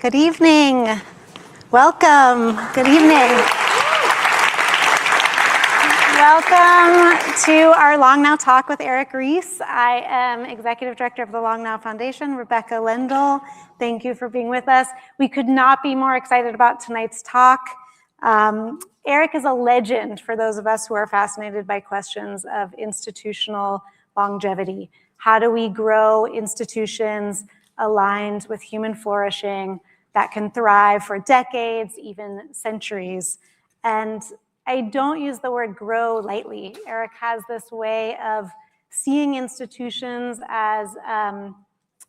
Good evening. Welcome. Good evening. Welcome to our Long Now Talk with Eric Ries. I am Executive Director of the Long Now Foundation, Rebecca Lendl. Thank you for being with us. We could not be more excited about tonight's talk. Eric is a legend for those of us who are fascinated by questions of institutional longevity. How do we grow institutions aligned with human flourishing that can thrive for decades, even centuries? And I don't use the word grow lightly. Eric has this way of seeing institutions as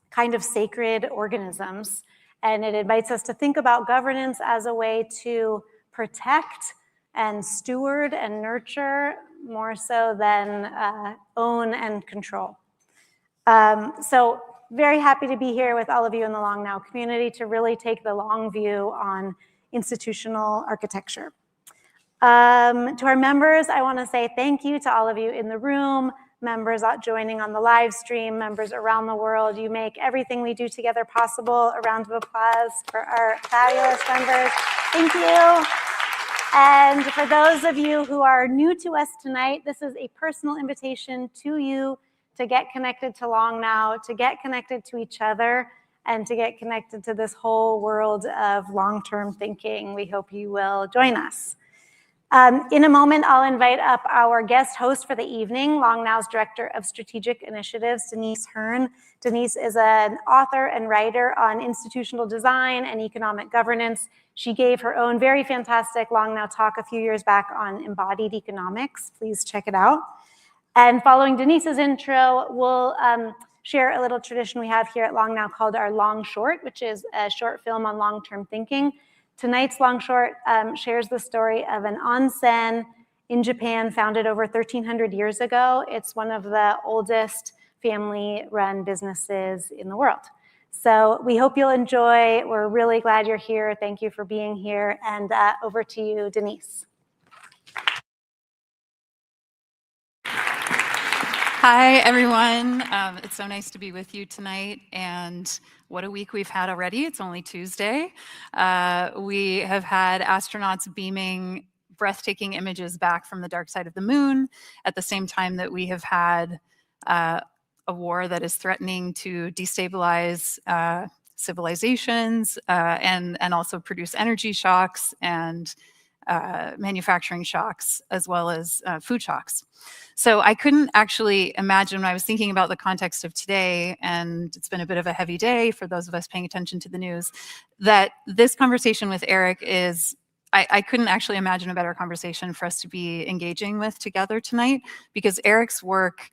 kind of sacred organisms, and it invites us to think about governance as a way to protect and steward and nurture more so than own and control. So very happy to be here with all of you in the Long Now community to really take the long view on institutional architecture. To our members, I want to say thank you to all of you in the room, members joining on the live stream, members around the world. You make everything we do together possible. A round of applause for our fabulous members. Thank you. And for those of you who are new to us tonight, this is a personal invitation to you to get connected to Long Now, to get connected to each other, and to get connected to this whole world of long-term thinking. We hope you will join us. In a moment, I'll invite up our guest host for the evening, Long Now's Director of Strategic Initiatives, Denise Hearn. Denise is an author and writer on institutional design and economic governance. She gave her own very fantastic Long Now talk a few years back on embodied economics. Please check it out. And following Denise's intro, we'll share a little tradition we have here at Long Now called our Long Short, which is a short film on long-term thinking. Tonight's Long Short shares the story of an onsen in Japan founded over 1,300 years ago. It's one of the oldest family-run businesses in the world. So we hope you'll enjoy. We're really glad you're here. Thank you for being here. And over to you, Denise. Hi, everyone. It's so nice to be with you tonight. And what a week we've had already. It's only Tuesday. We have had astronauts beaming breathtaking images back from the dark side of the moon at the same time that we have had a war that is threatening to destabilize civilizations and also produce energy shocks and manufacturing shocks, as well as food shocks. So I couldn't actually imagine when I was thinking about the context of today, and it's been a bit of a heavy day for those of us paying attention to the news, that this conversation with Eric is, I couldn't actually imagine a better conversation for us to be engaging with together tonight, because Eric's work,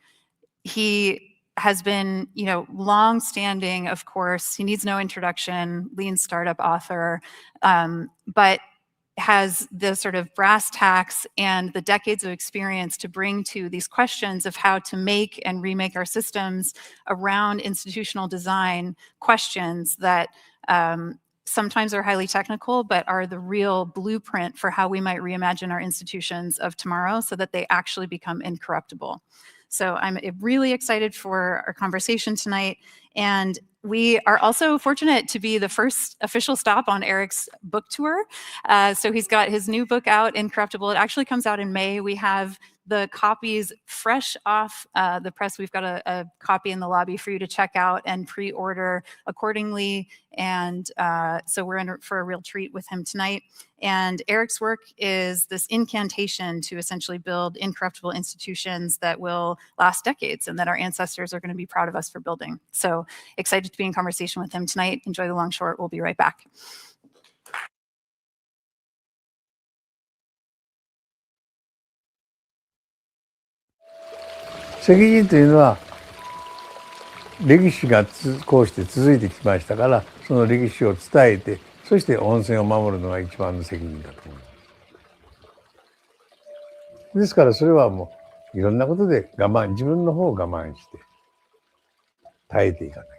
he has been, long-standing, of course. He needs no introduction, lean startup author, but has the sort of brass tacks and the decades of experience to bring to these questions of how to make and remake our systems around institutional design questions that sometimes are highly technical, but are the real blueprint for how we might reimagine our institutions of tomorrow so that they actually become incorruptible. So I'm really excited for our conversation tonight. And we are also fortunate to be the first official stop on Eric's book tour. So he's got his new book out, Incorruptible. It actually comes out in May. We have the copies fresh off the press. We've got a copy in the lobby for you to check out and pre-order accordingly. And so we're in for a real treat with him tonight. And Eric's work is this incantation to essentially build incorruptible institutions that will last decades and that our ancestors are going to be proud of us for building. So excited to be in conversation with him tonight. Enjoy the long short. We'll be right back. 責任というのは歴史がこうして続いてきましたから、その歴史を伝えて、そして温泉を守るのが一番の責任だと思います。ですからそれはもういろんなことで自分の方を我慢して耐えていかなきゃいけない。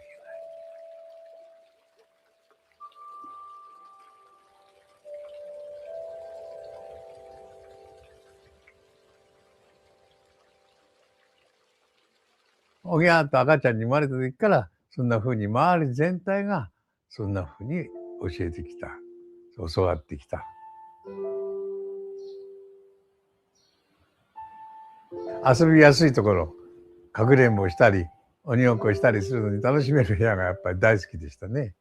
おぎゃーっと赤ちゃんに生まれた時からそんな風に周り全体がそんな風に教えてきた、教わってきた。遊びやすいところ、かくれんぼしたり鬼ごっこしたりするのに楽しめる部屋がやっぱり大好きでしたね。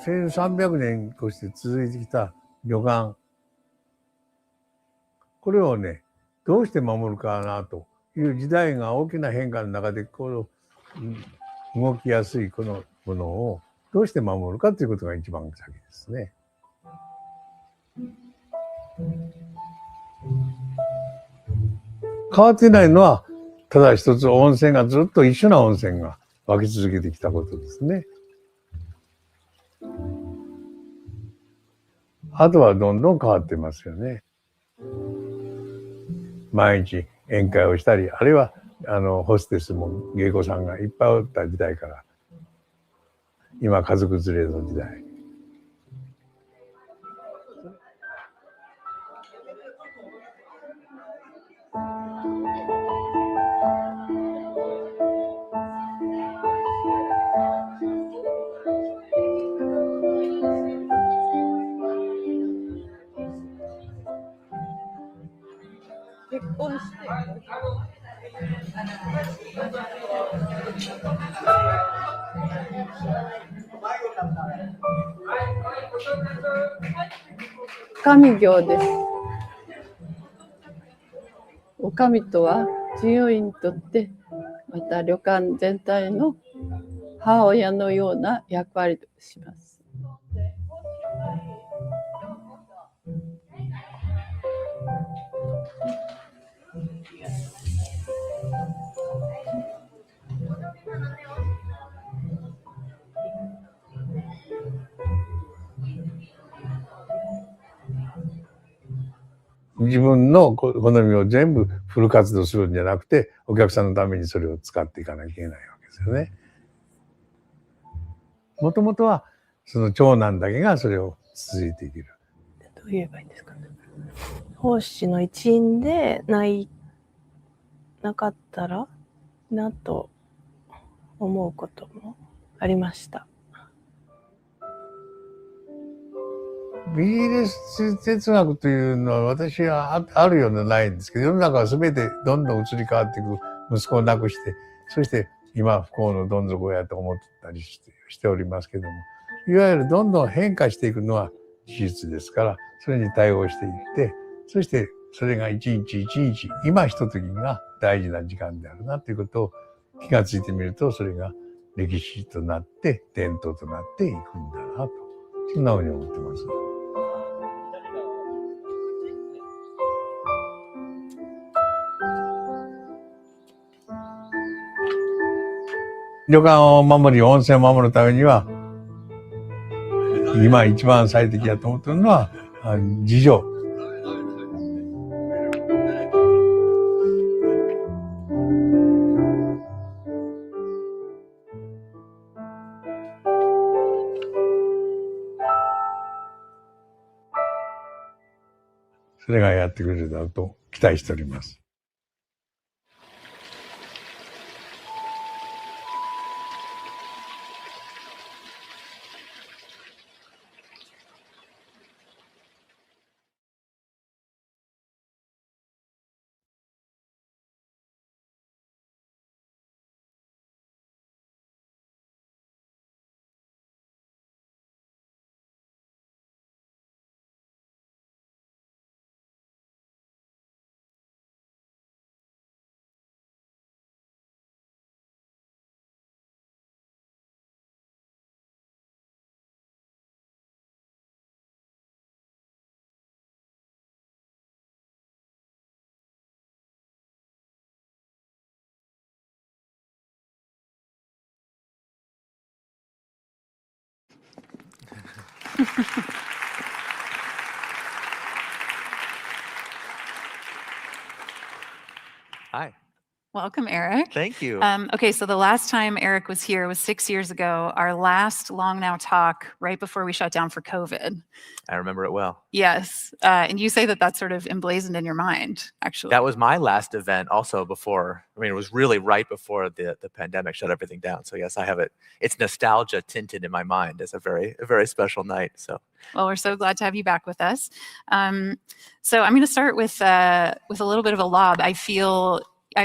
1300年こうして続いてきた旅館、これをね、どうして守るかなという時代が大きな変化の中で動きやすいこのものをどうして守るかということが一番先ですね。変わっていないのはただ一つ、温泉がずっと一緒な温泉が湧き続けてきたことですね。あとはどんどん変わってますよね。毎日宴会をしたり、あるいはホステスも芸妓さんがいっぱいおった時代から、今家族連れの時代。結婚して神業です。お上とは従業員にとってまた旅館全体の母親のような役割とします。自分の好みを全部フル活動するんじゃなくて、お客さんのためにそれを使っていかなきゃいけないわけですよね。もともとはその長男だけがそれを続いていける。どう言えばいいんですかね。奉仕の一員でなかったらなと思うこともありました。ビジネス哲学というのは私はあるようなないんですけど、世の中は全てどんどん移り変わっていく。息子を亡くして、そして今不幸のどん底やと思ったりしておりますけども、いわゆるどんどん変化していくのは事実ですから、それに対応していって、そしてそれが一日一日、今ひとときが大事な時間であるなということを気がついてみると、それが歴史となって伝統となっていくんだなと、そんなふうに思ってます。旅館を守り、温泉を守るためには、今一番最適だと思っているのは、自助。そそれがやってくれるだろうと期待しております。Hi. Welcome, Eric. Thank you. Okay, so the last time Eric was here was 6 years ago, our last Long Now talk right before we shut down for COVID. I remember it well. Yes, and you say that that's sort of emblazoned in your mind, actually. That was my last event also before, I mean, it was really right before the pandemic shut everything down. So yes, I have it. It's nostalgia tinted in my mind as a very special night. So. Well, we're so glad to have you back with us. So I'm going to start with a little bit of a lob. I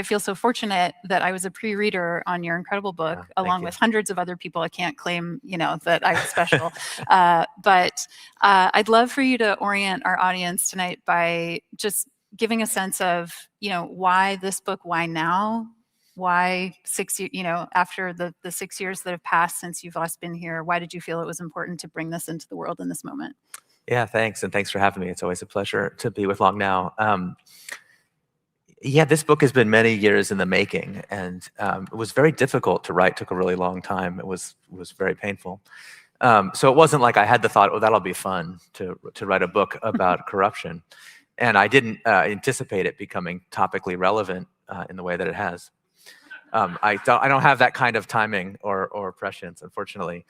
feel so fortunate that I was a pre-reader on your incredible book, along with hundreds of other people. I can't claim, that I was special, but I'd love for you to orient our audience tonight by just giving a sense of, why this book, why now, why 6 years, after the 6 years that have passed since you've last been here, why did you feel it was important to bring this into the world in this moment? Yeah, thanks. And thanks for having me. It's always a pleasure to be with Long Now. Yeah, this book has been many years in the making, and it was very difficult to write. It took a really long time. It was very painful. So it wasn't like I had the thought, oh, that'll be fun to write a book about corruption. And I didn't anticipate it becoming topically relevant in the way that it has. I don't have that kind of timing or prescience, unfortunately.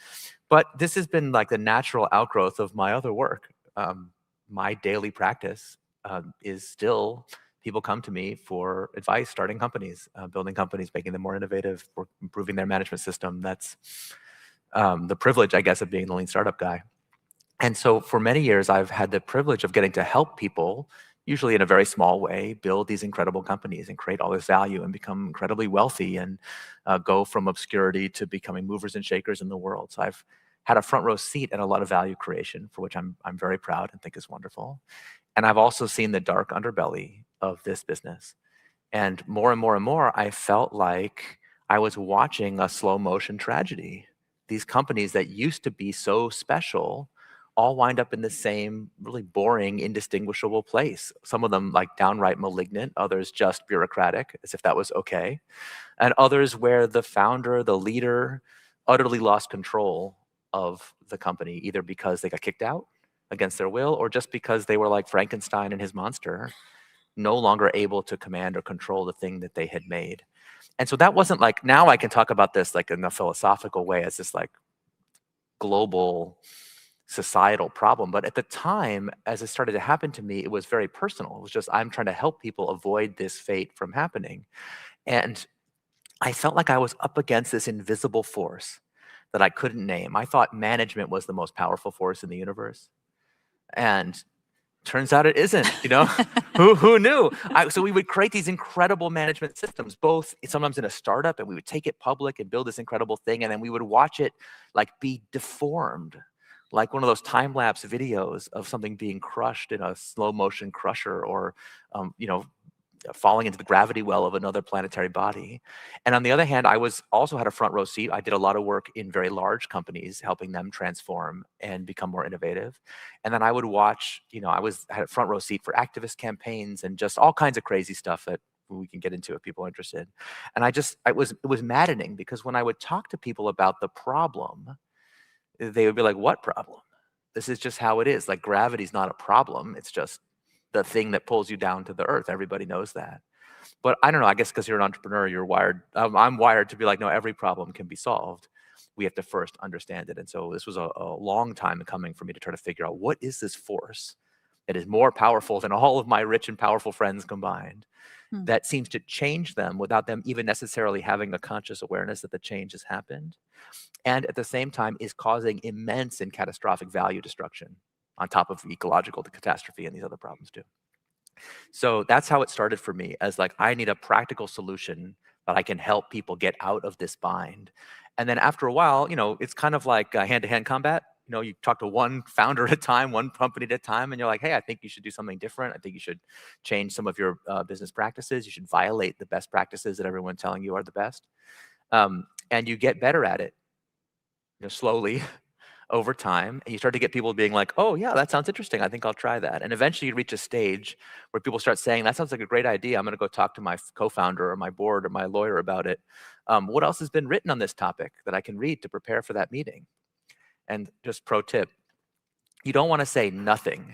But this has been like the natural outgrowth of my other work. My daily practice is still, people come to me for advice, starting companies, building companies, making them more innovative, or improving their management system. That's the privilege, I guess, of being the lean startup guy. And so for many years, I've had the privilege of getting to help people, usually in a very small way, build these incredible companies and create all this value and become incredibly wealthy and go from obscurity to becoming movers and shakers in the world. So I've had a front row seat at a lot of value creation, for which I'm very proud and think is wonderful. And I've also seen the dark underbelly of this business. And more, I felt like I was watching a slow motion tragedy. These companies that used to be so special all wind up in the same really boring, indistinguishable place. Some of them like downright malignant, others just bureaucratic, as if that was okay. And others where the founder, the leader, utterly lost control of the company, either because they got kicked out against their will or just because they were like Frankenstein and his monster, no longer able to command or control the thing that they had made. And so that wasn't like, now I can talk about this like in a philosophical way as this like global societal problem. But at the time, as it started to happen to me, it was very personal. It was just, I'm trying to help people avoid this fate from happening. And I felt like I was up against this invisible force that I couldn't name. I thought management was the most powerful force in the universe. And turns out it isn't, who knew? So we would create these incredible management systems, both sometimes in a startup, and we would take it public and build this incredible thing. And then we would watch it like be deformed, like one of those time-lapse videos of something being crushed in a slow motion crusher or, falling into the gravity well of another planetary body. And on the other hand, I also had a front row seat. I did a lot of work in very large companies, helping them transform and become more innovative. And then I would watch, had a front row seat for activist campaigns and just all kinds of crazy stuff that we can get into if people are interested. And it was maddening because when I would talk to people about the problem, they would be like, what problem? This is just how it is. Like gravity's not a problem. It's just the thing that pulls you down to the earth. Everybody knows that. But I don't know, I guess because you're an entrepreneur, you're wired. I'm wired to be like, no, every problem can be solved. We have to first understand it. And so this was a long time coming for me to try to figure out what is this force It is more powerful than all of my rich and powerful friends combined. Hmm. That seems to change them without them even necessarily having a conscious awareness that the change has happened. And at the same time is causing immense and catastrophic value destruction on top of ecological catastrophe and these other problems too. So that's how it started for me, as like, I need a practical solution that I can help people get out of this bind. And then after a while, it's kind of like hand-to-hand combat. You talk to one founder at a time, one company at a time, and you're like, hey, I think you should do something different. I think you should change some of your business practices. You should violate the best practices that everyone's telling you are the best. And you get better at it, slowly over time, and you start to get people being like, oh yeah, that sounds interesting. I think I'll try that. And eventually you reach a stage where people start saying, that sounds like a great idea. I'm going to go talk to my co-founder or my board or my lawyer about it. What else has been written on this topic that I can read to prepare for that meeting? And just pro tip, you don't want to say nothing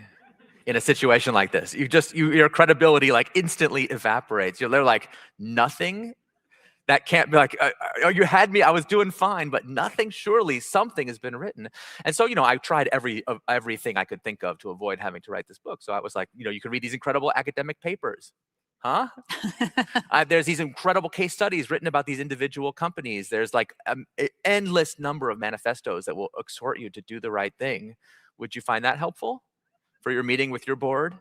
in a situation like this. Your credibility like instantly evaporates. They're like, nothing? That can't be like, oh, you had me, I was doing fine, but nothing, surely something has been written. And so, I tried everything I could think of to avoid having to write this book. So I was like, you can read these incredible academic papers. Huh? There's these incredible case studies written about these individual companies. There's like an endless number of manifestos that will exhort you to do the right thing. Would you find that helpful for your meeting with your board?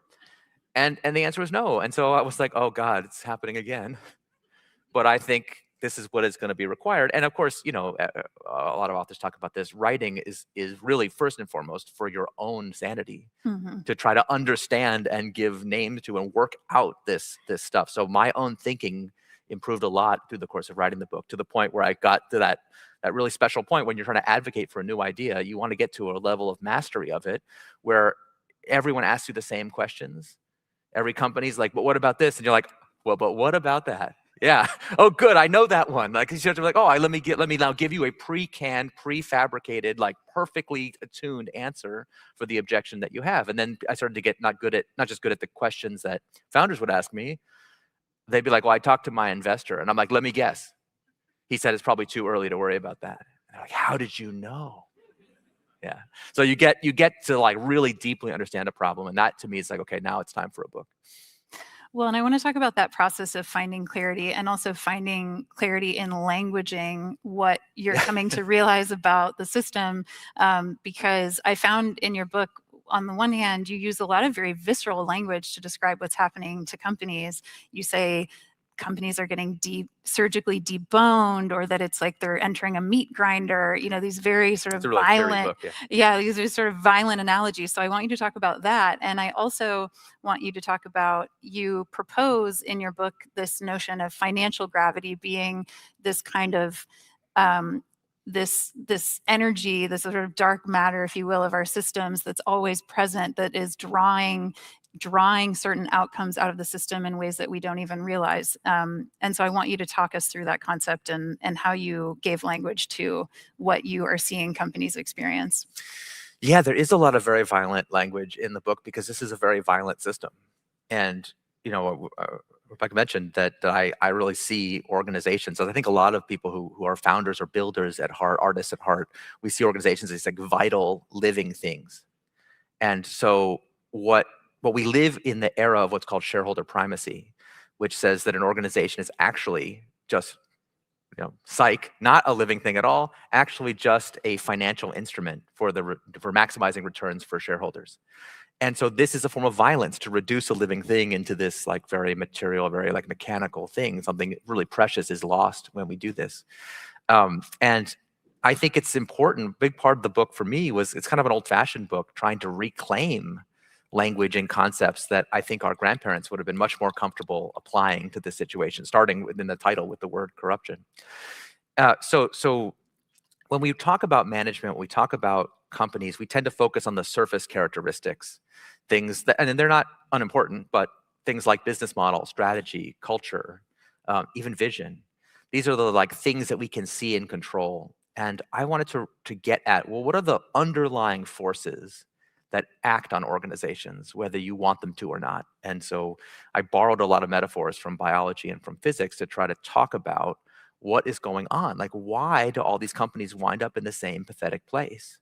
And the answer was no. And so I was like, oh God, it's happening again. But I think this is what is going to be required. And of course, a lot of authors talk about this. Writing is really first and foremost for your own sanity, to try to understand and give names to and work out this stuff. So my own thinking improved a lot through the course of writing the book, to the point where I got to that really special point when you're trying to advocate for a new idea. You want to get to a level of mastery of it where everyone asks you the same questions. Every company's like, but what about this? And you're like, well, but what about that? Yeah. Oh, good. I know that one. Like, you have to be like, oh, let me now give you a pre-canned, prefabricated, like perfectly attuned answer for the objection that you have. And then I started to get not just good at the questions that founders would ask me. They'd be like, well, I talked to my investor, and I'm like, let me guess. He said it's probably too early to worry about that. And they're like, how did you know? Yeah. So you get to like really deeply understand a problem, and that to me is like, okay, now it's time for a book. Well, and I want to talk about that process of finding clarity, and also finding clarity in languaging what you're coming to realize about the system. Because I found in your book, on the one hand, you use a lot of very visceral language to describe what's happening to companies. You say companies are getting surgically deboned, or that it's like they're entering a meat grinder, these very sort of really violent, book, these are sort of violent analogies. So I want you to talk about that. And I also want you to talk about, you propose in your book this notion of financial gravity being this kind of this energy, this sort of dark matter, if you will, of our systems that's always present, that is drawing certain outcomes out of the system in ways that we don't even realize. And so I want you to talk us through that concept and how you gave language to what you are seeing companies experience. Yeah, there is a lot of very violent language in the book, because this is a very violent system. And, Rebecca mentioned that I really see organizations, and I think a lot of people who are founders or builders at heart, artists at heart, we see organizations as like vital living things. And so what we live in the era of what's called shareholder primacy, which says that an organization is actually just, psych, not a living thing at all, actually just a financial instrument for maximizing returns for shareholders. And so this is a form of violence, to reduce a living thing into this like very material, very like mechanical thing. Something really precious is lost when we do this. And I think it's important. Big part of the book for me was, it's kind of an old-fashioned book trying to reclaim language and concepts that I think our grandparents would have been much more comfortable applying to this situation, starting within the title with the word corruption. So when we talk about management, when we talk about companies, we tend to focus on the surface characteristics, things that, and they're not unimportant, but things like business model, strategy, culture, even vision. These are the like things that we can see and control. And I wanted to get at, well, what are the underlying forces that act on organizations, whether you want them to or not? And so I borrowed a lot of metaphors from biology and from physics to try to talk about what is going on. Like, why do all these companies wind up in the same pathetic place?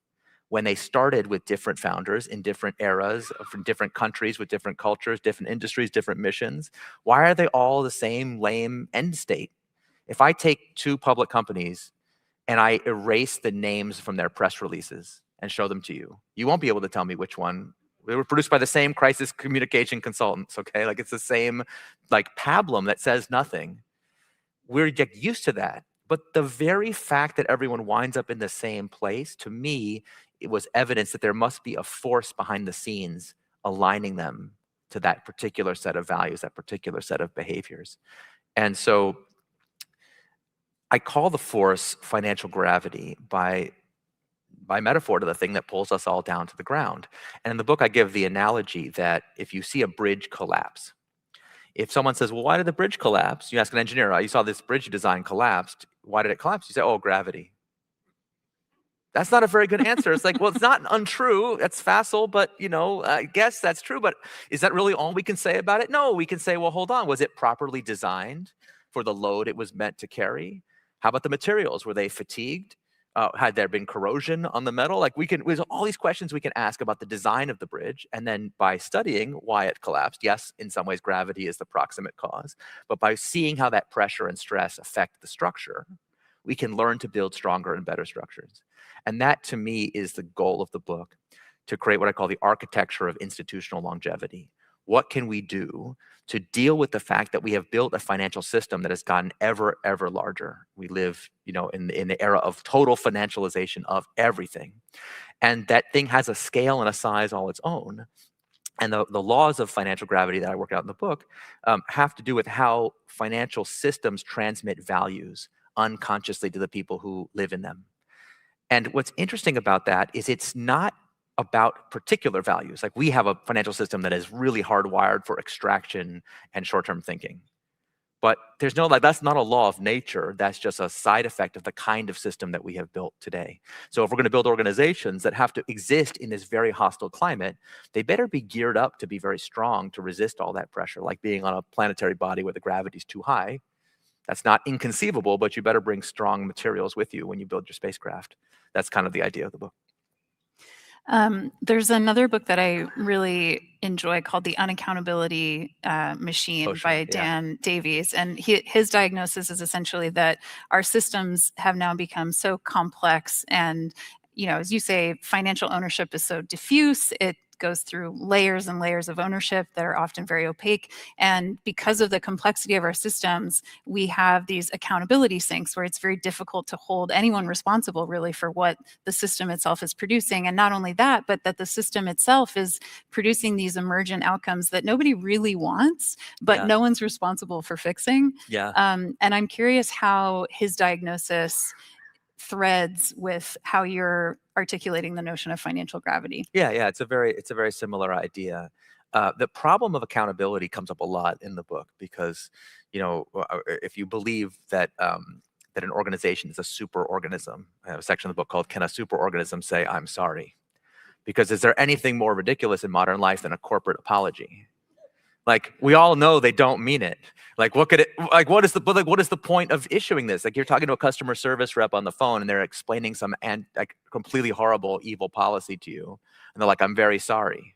when they started with different founders in different eras, from different countries with different cultures, different industries, different missions? Why are they all the same lame end state? If I take two public companies and I erase the names from their press releases and show them to you, you won't be able to tell me which one. They were produced by the same crisis communication consultants, okay? Like it's the same like pablum that says nothing. We get used to that. But the very fact that everyone winds up in the same place, to me, it was evidence that there must be a force behind the scenes aligning them to that particular set of values, that particular set of behaviors. And so I call the force financial gravity by metaphor to the thing that pulls us all down to the ground. And in the book, I give the analogy that if you see a bridge collapse, if someone says, well, why did the bridge collapse? You ask an engineer, oh, you saw this bridge design collapsed. Why did it collapse? You say, oh, gravity. That's not a very good answer. It's like, well, it's not untrue. That's facile, but I guess that's true. But is that really all we can say about it? No, we can say, well, hold on. Was it properly designed for the load it was meant to carry? How about the materials? Were they fatigued? Had there been corrosion on the metal? Like there's all these questions we can ask about the design of the bridge. And then by studying why it collapsed, yes, in some ways gravity is the proximate cause, but by seeing how that pressure and stress affect the structure, we can learn to build stronger and better structures. And that to me is the goal of the book, to create what I call the architecture of institutional longevity. What can we do to deal with the fact that we have built a financial system that has gotten ever, ever larger? We live, in the era of total financialization of everything. And that thing has a scale and a size all its own. And the laws of financial gravity that I work out in the book have to do with how financial systems transmit values unconsciously to the people who live in them. And what's interesting about that is it's not about particular values. Like we have a financial system that is really hardwired for extraction and short-term thinking. But there's no, that's not a law of nature. That's just a side effect of the kind of system that we have built today. So if we're going to build organizations that have to exist in this very hostile climate, they better be geared up to be very strong to resist all that pressure, like being on a planetary body where the gravity's too high. That's not inconceivable, but you better bring strong materials with you when you build your spacecraft. That's kind of the idea of the book. There's another book that I really enjoy called The Unaccountability Machine by Dan Davies. And his diagnosis is essentially that our systems have now become so complex. And, as you say, financial ownership is so diffuse. It goes through layers and layers of ownership that are often very opaque. And because of the complexity of our systems, we have these accountability sinks where it's very difficult to hold anyone responsible really for what the system itself is producing. And not only that, but that the system itself is producing these emergent outcomes that nobody really wants, but no one's responsible for fixing. And I'm curious how his diagnosis threads with how you're articulating the notion of financial gravity. Yeah, it's a very similar idea. The problem of accountability comes up a lot in the book because, if you believe that that an organization is a superorganism, I have a section of the book called "Can a Superorganism Say I'm Sorry?" Because is there anything more ridiculous in modern life than a corporate apology? Like we all know they don't mean it. Like what is the point of issuing this? Like you're talking to a customer service rep on the phone and they're explaining some completely horrible, evil policy to you. And they're like, I'm very sorry.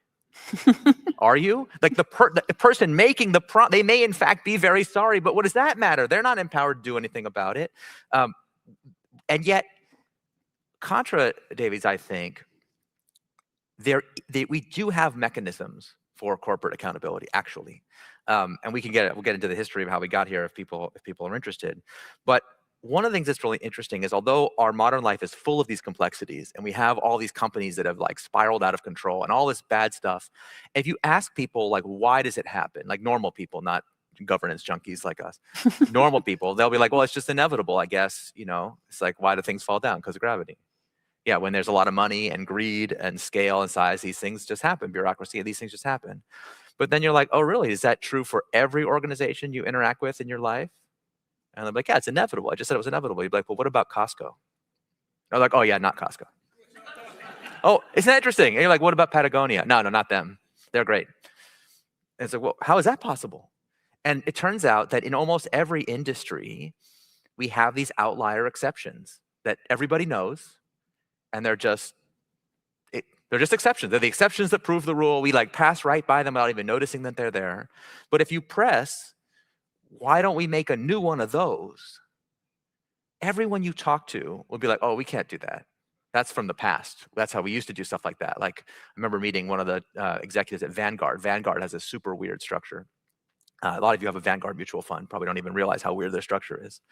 Are you? Like the person making the they may in fact be very sorry, but what does that matter? They're not empowered to do anything about it. And yet, contra Davies, I think, we do have mechanisms for corporate accountability, actually, and we'll get into the history of how we got here if people are interested. But one of the things that's really interesting is although our modern life is full of these complexities, and we have all these companies that have like spiraled out of control and all this bad stuff, if you ask people like why does it happen, like normal people, not governance junkies like us, normal people, they'll be like, well, it's just inevitable, I guess. It's like, why do things fall down? Because of gravity. Yeah, when there's a lot of money and greed and scale and size, these things just happen. Bureaucracy, these things just happen. But then you're like, oh, really? Is that true for every organization you interact with in your life? And I'm like, yeah, it's inevitable. I just said it was inevitable. You'd be like, well, what about Costco? They're like, oh, yeah, not Costco. Oh, isn't that interesting? And you're like, what about Patagonia? No, not them. They're great. And it's like, well, how is that possible? And it turns out that in almost every industry, we have these outlier exceptions that everybody knows. And they're just They're just exceptions. They're the exceptions that prove the rule. We like pass right by them without even noticing that they're there. But if you press, why don't we make a new one of those? Everyone you talk to will be like, oh, we can't do that. That's from the past. That's how we used to do stuff like that. Like, I remember meeting one of the executives at Vanguard. Vanguard has a super weird structure. A lot of you have a Vanguard mutual fund, probably don't even realize how weird their structure is.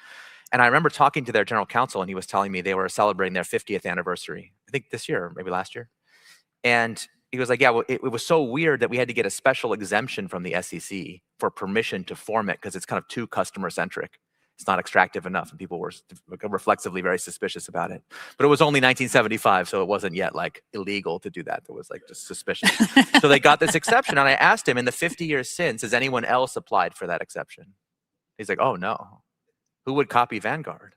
And I remember talking to their general counsel, and he was telling me they were celebrating their 50th anniversary, I think this year, or maybe last year. And he was like, yeah, well, it was so weird that we had to get a special exemption from the SEC for permission to form it because it's kind of too customer-centric. It's not extractive enough, and people were reflexively very suspicious about it. But it was only 1975, so it wasn't yet like illegal to do that. It was like just suspicious. So they got this exception, and I asked him, in the 50 years since, has anyone else applied for that exception? He's like, oh no. Who would copy Vanguard?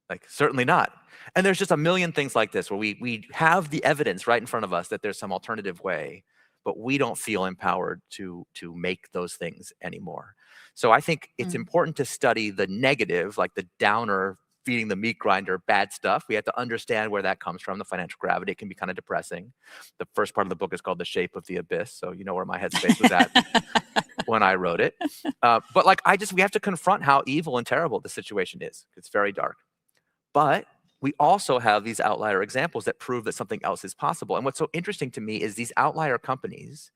Like, certainly not. And there's just a million things like this where we have the evidence right in front of us that there's some alternative way, but we don't feel empowered to make those things anymore. So I think it's important to study the negative, like the downer, feeding the meat grinder, bad stuff. We have to understand where that comes from. The financial gravity, it can be kind of depressing. The first part of the book is called The Shape of the Abyss. So you know where my headspace was at when I wrote it. But like, we have to confront how evil and terrible the situation is. It's very dark. But we also have these outlier examples that prove that something else is possible. And what's so interesting to me is these outlier companies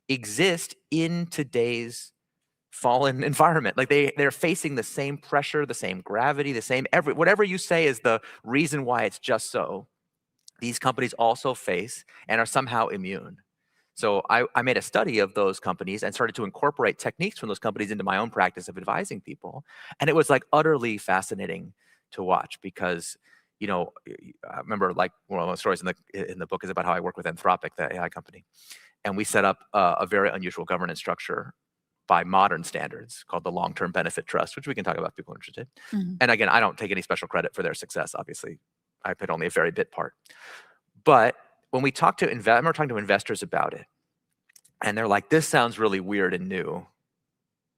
exist in today's fallen environment. Like they're facing the same pressure, the same gravity, the same whatever you say is the reason why it's just so. These companies also face and are somehow immune. So I made a study of those companies and started to incorporate techniques from those companies into my own practice of advising people. And it was like utterly fascinating to watch because, you know, I remember like one of the stories in the book is about how I work with Anthropic, the AI company. And we set up a very unusual governance structure by modern standards called the Long-Term Benefit Trust, which we can talk about if people are interested. And again, I don't take any special credit for their success, obviously. I played only a very bit part. But when we talk to I remember talking to investors about it, and they're like, this sounds really weird and new.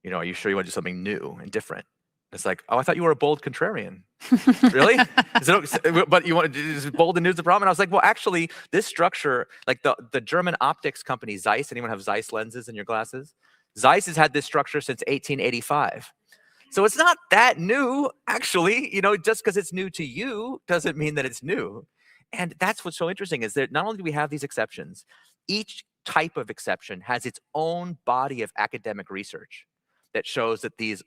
You know, are you sure you want to do something new and different? It's like, oh, I thought you were a bold contrarian. Really? But you want to is bold and new is the problem? And I was like, well, actually, this structure, like the German optics company Zeiss, anyone have Zeiss lenses in your glasses? Zeiss has had this structure since 1885. So it's not that new, actually. You know, just because it's new to you doesn't mean that it's new. And that's what's so interesting is that not only do we have these exceptions, each type of exception has its own body of academic research that shows that these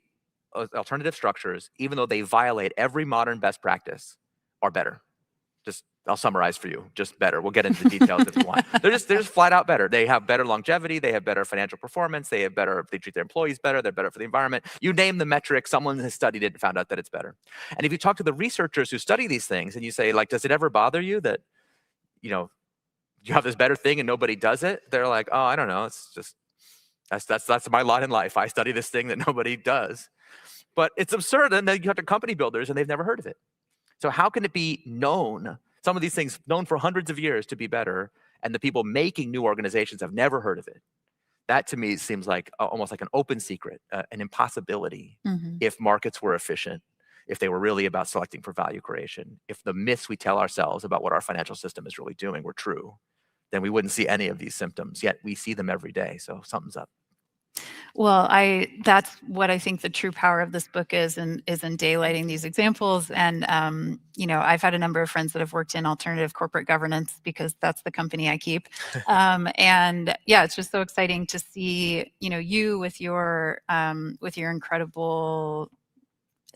alternative structures, even though they violate every modern best practice, are better. Just, I'll summarize for you, just better. We'll get into the details if you want. They're just flat out better. They have better longevity. They have better financial performance. They treat their employees better. They're better for the environment. You name the metric, someone has studied it and found out that it's better. And if you talk to the researchers who study these things and you say, like, does it ever bother you that, you know, you have this better thing and nobody does it? They're like, oh, I don't know. It's just, that's my lot in life. I study this thing that nobody does. But it's absurd. And then you have to company builders and they've never heard of it. So how can it be known, some of these things known for hundreds of years to be better, and the people making new organizations have never heard of it? That to me seems like almost like an open secret, an impossibility if markets were efficient, if they were really about selecting for value creation, if the myths we tell ourselves about what our financial system is really doing were true, then we wouldn't see any of these symptoms. Yet we see them every day. So something's up. Well, that's what I think the true power of this book is in daylighting these examples. And, you know, I've had a number of friends that have worked in alternative corporate governance because that's the company I keep. And yeah, it's just so exciting to see, you know, you with your incredible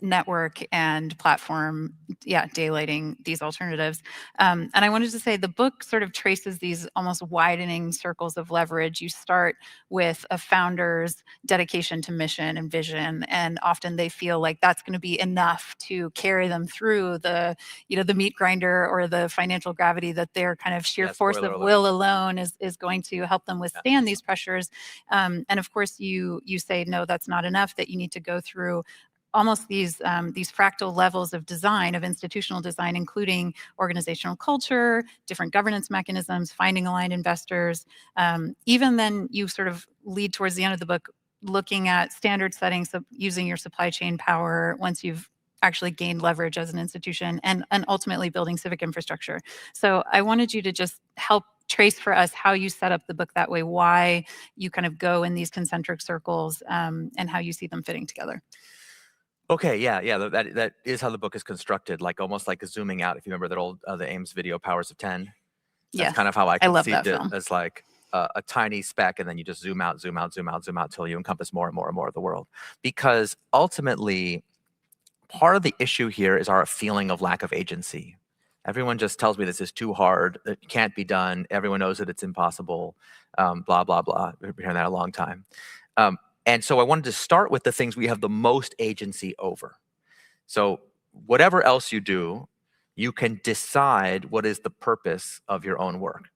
network and platform, daylighting these alternatives. And I wanted to say the book sort of traces these almost widening circles of leverage. You start with a founder's dedication to mission and vision, and often they feel like that's going to be enough to carry them through the, you know, the meat grinder or the financial gravity, that their kind of sheer force of will alone is going to help them withstand these pressures. And of course, you say, no, that's not enough, that you need to go through almost these fractal levels of design, of institutional design, including organizational culture, different governance mechanisms, finding aligned investors. Even then, you sort of lead towards the end of the book looking at standard setting, so using your supply chain power once you've actually gained leverage as an institution, and ultimately building civic infrastructure. So I wanted you to just help trace for us how you set up the book that way, why you kind of go in these concentric circles, and how you see them fitting together. Okay, yeah, that is how the book is constructed, like almost like a zooming out. If you remember that old the Ames video, Powers of 10. Yeah, That's kind of how I love conceived that it, film. as like a tiny speck, and then you just zoom out, zoom out, zoom out, zoom out till you encompass more and more and more of the world. Because ultimately, part of the issue here is our feeling of lack of agency. Everyone just tells me this is too hard, it can't be done, everyone knows that it's impossible, blah, blah, blah. We've been hearing that a long time. And so I wanted to start with the things we have the most agency over. So whatever else you do, you can decide what is the purpose of your own work.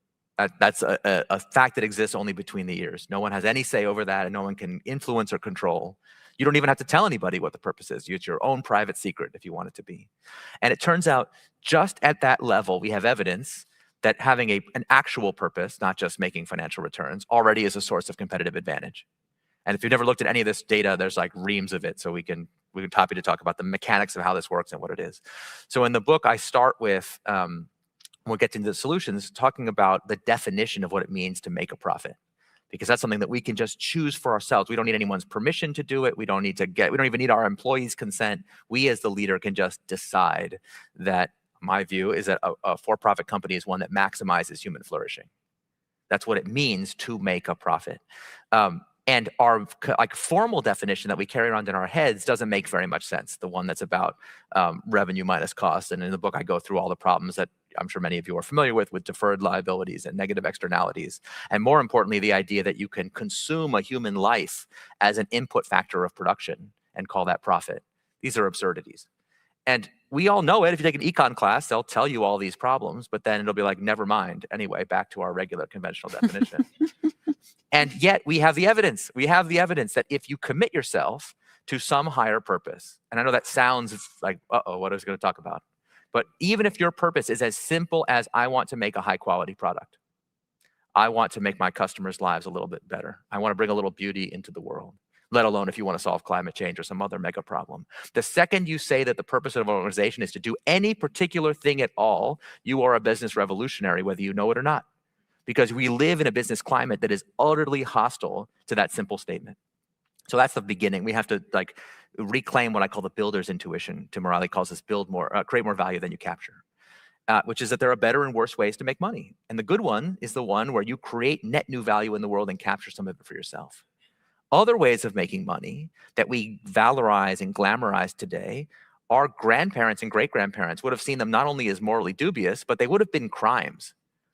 That's a fact that exists only between the ears. No one has any say over that, and no one can influence or control. You don't even have to tell anybody what the purpose is. It's your own private secret if you want it to be. And it turns out just at that level, we have evidence that having an actual purpose, not just making financial returns, already is a source of competitive advantage. And if you've never looked at any of this data, there's like reams of it. So we can happy to talk about the mechanics of how this works and what it is. So in the book, I start with, we'll get into the solutions, talking about the definition of what it means to make a profit. Because that's something that we can just choose for ourselves. We don't need anyone's permission to do it. We don't even need our employees' consent. We as the leader can just decide that, my view is that a for-profit company is one that maximizes human flourishing. That's what it means to make a profit. And our formal definition that we carry around in our heads doesn't make very much sense. The one that's about revenue minus cost. And in the book, I go through all the problems that I'm sure many of you are familiar with deferred liabilities and negative externalities. And more importantly, the idea that you can consume a human life as an input factor of production and call that profit. These are absurdities. And we all know it. If you take an econ class, they'll tell you all these problems, but then it'll be like, never mind. Anyway, back to our regular conventional definition. And yet we have the evidence. We have the evidence that if you commit yourself to some higher purpose, and I know that sounds like, uh-oh, what I was going to talk about. But even if your purpose is as simple as I want to make a high quality product, I want to make my customers' lives a little bit better. I want to bring a little beauty into the world, let alone if you want to solve climate change or some other mega problem. The second you say that the purpose of an organization is to do any particular thing at all, you are a business revolutionary, whether you know it or not. Because we live in a business climate that is utterly hostile to that simple statement. So that's the beginning. We have to reclaim what I call the builder's intuition. Tim O'Reilly calls this create more value than you capture, which is that there are better and worse ways to make money. And the good one is the one where you create net new value in the world and capture some of it for yourself. Other ways of making money that we valorize and glamorize today, our grandparents and great-grandparents would have seen them not only as morally dubious, but they would have been crimes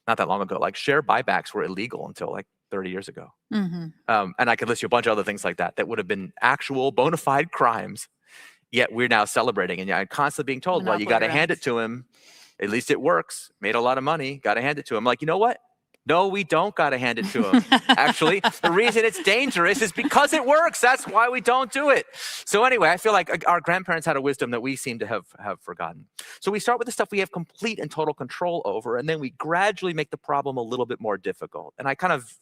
not that long ago. Like share buybacks were illegal until like 30 years ago. Mm-hmm. And I could list you a bunch of other things like that that would have been actual bona fide crimes, yet we're now celebrating. And I'm constantly being told, well, you got to hand it to him. At least it works. Made a lot of money. Got to hand it to him. Like, you know what? No, we don't got to hand it to him. Actually, the reason it's dangerous is because it works. That's why we don't do it. So anyway, I feel like our grandparents had a wisdom that we seem to have forgotten. So we start with the stuff we have complete and total control over, and then we gradually make the problem a little bit more difficult. And I kind of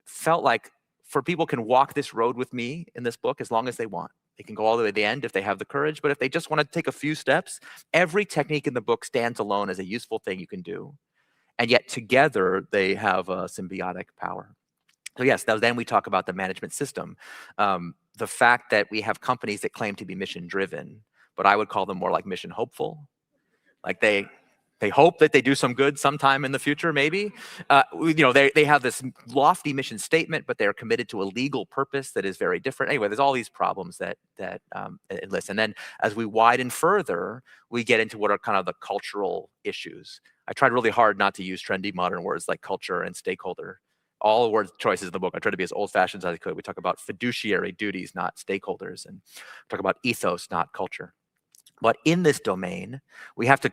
felt like for people can walk this road with me in this book as long as they want. They can go all the way to the end if they have the courage, but if they just want to take a few steps, every technique in the book stands alone as a useful thing you can do. And yet together they have a symbiotic power. So yes, then we talk about the management system. The fact that we have companies that claim to be mission driven, but I would call them more like mission hopeful. Like they hope that they do some good sometime in the future, maybe. They have this lofty mission statement, but they're committed to a legal purpose that is very different. Anyway, there's all these problems that it lists. And then as we widen further, we get into what are kind of the cultural issues. I tried really hard not to use trendy modern words like culture and stakeholder. All the word choices in the book, I tried to be as old-fashioned as I could. We talk about fiduciary duties, not stakeholders, and talk about ethos, not culture. But in this domain, we have to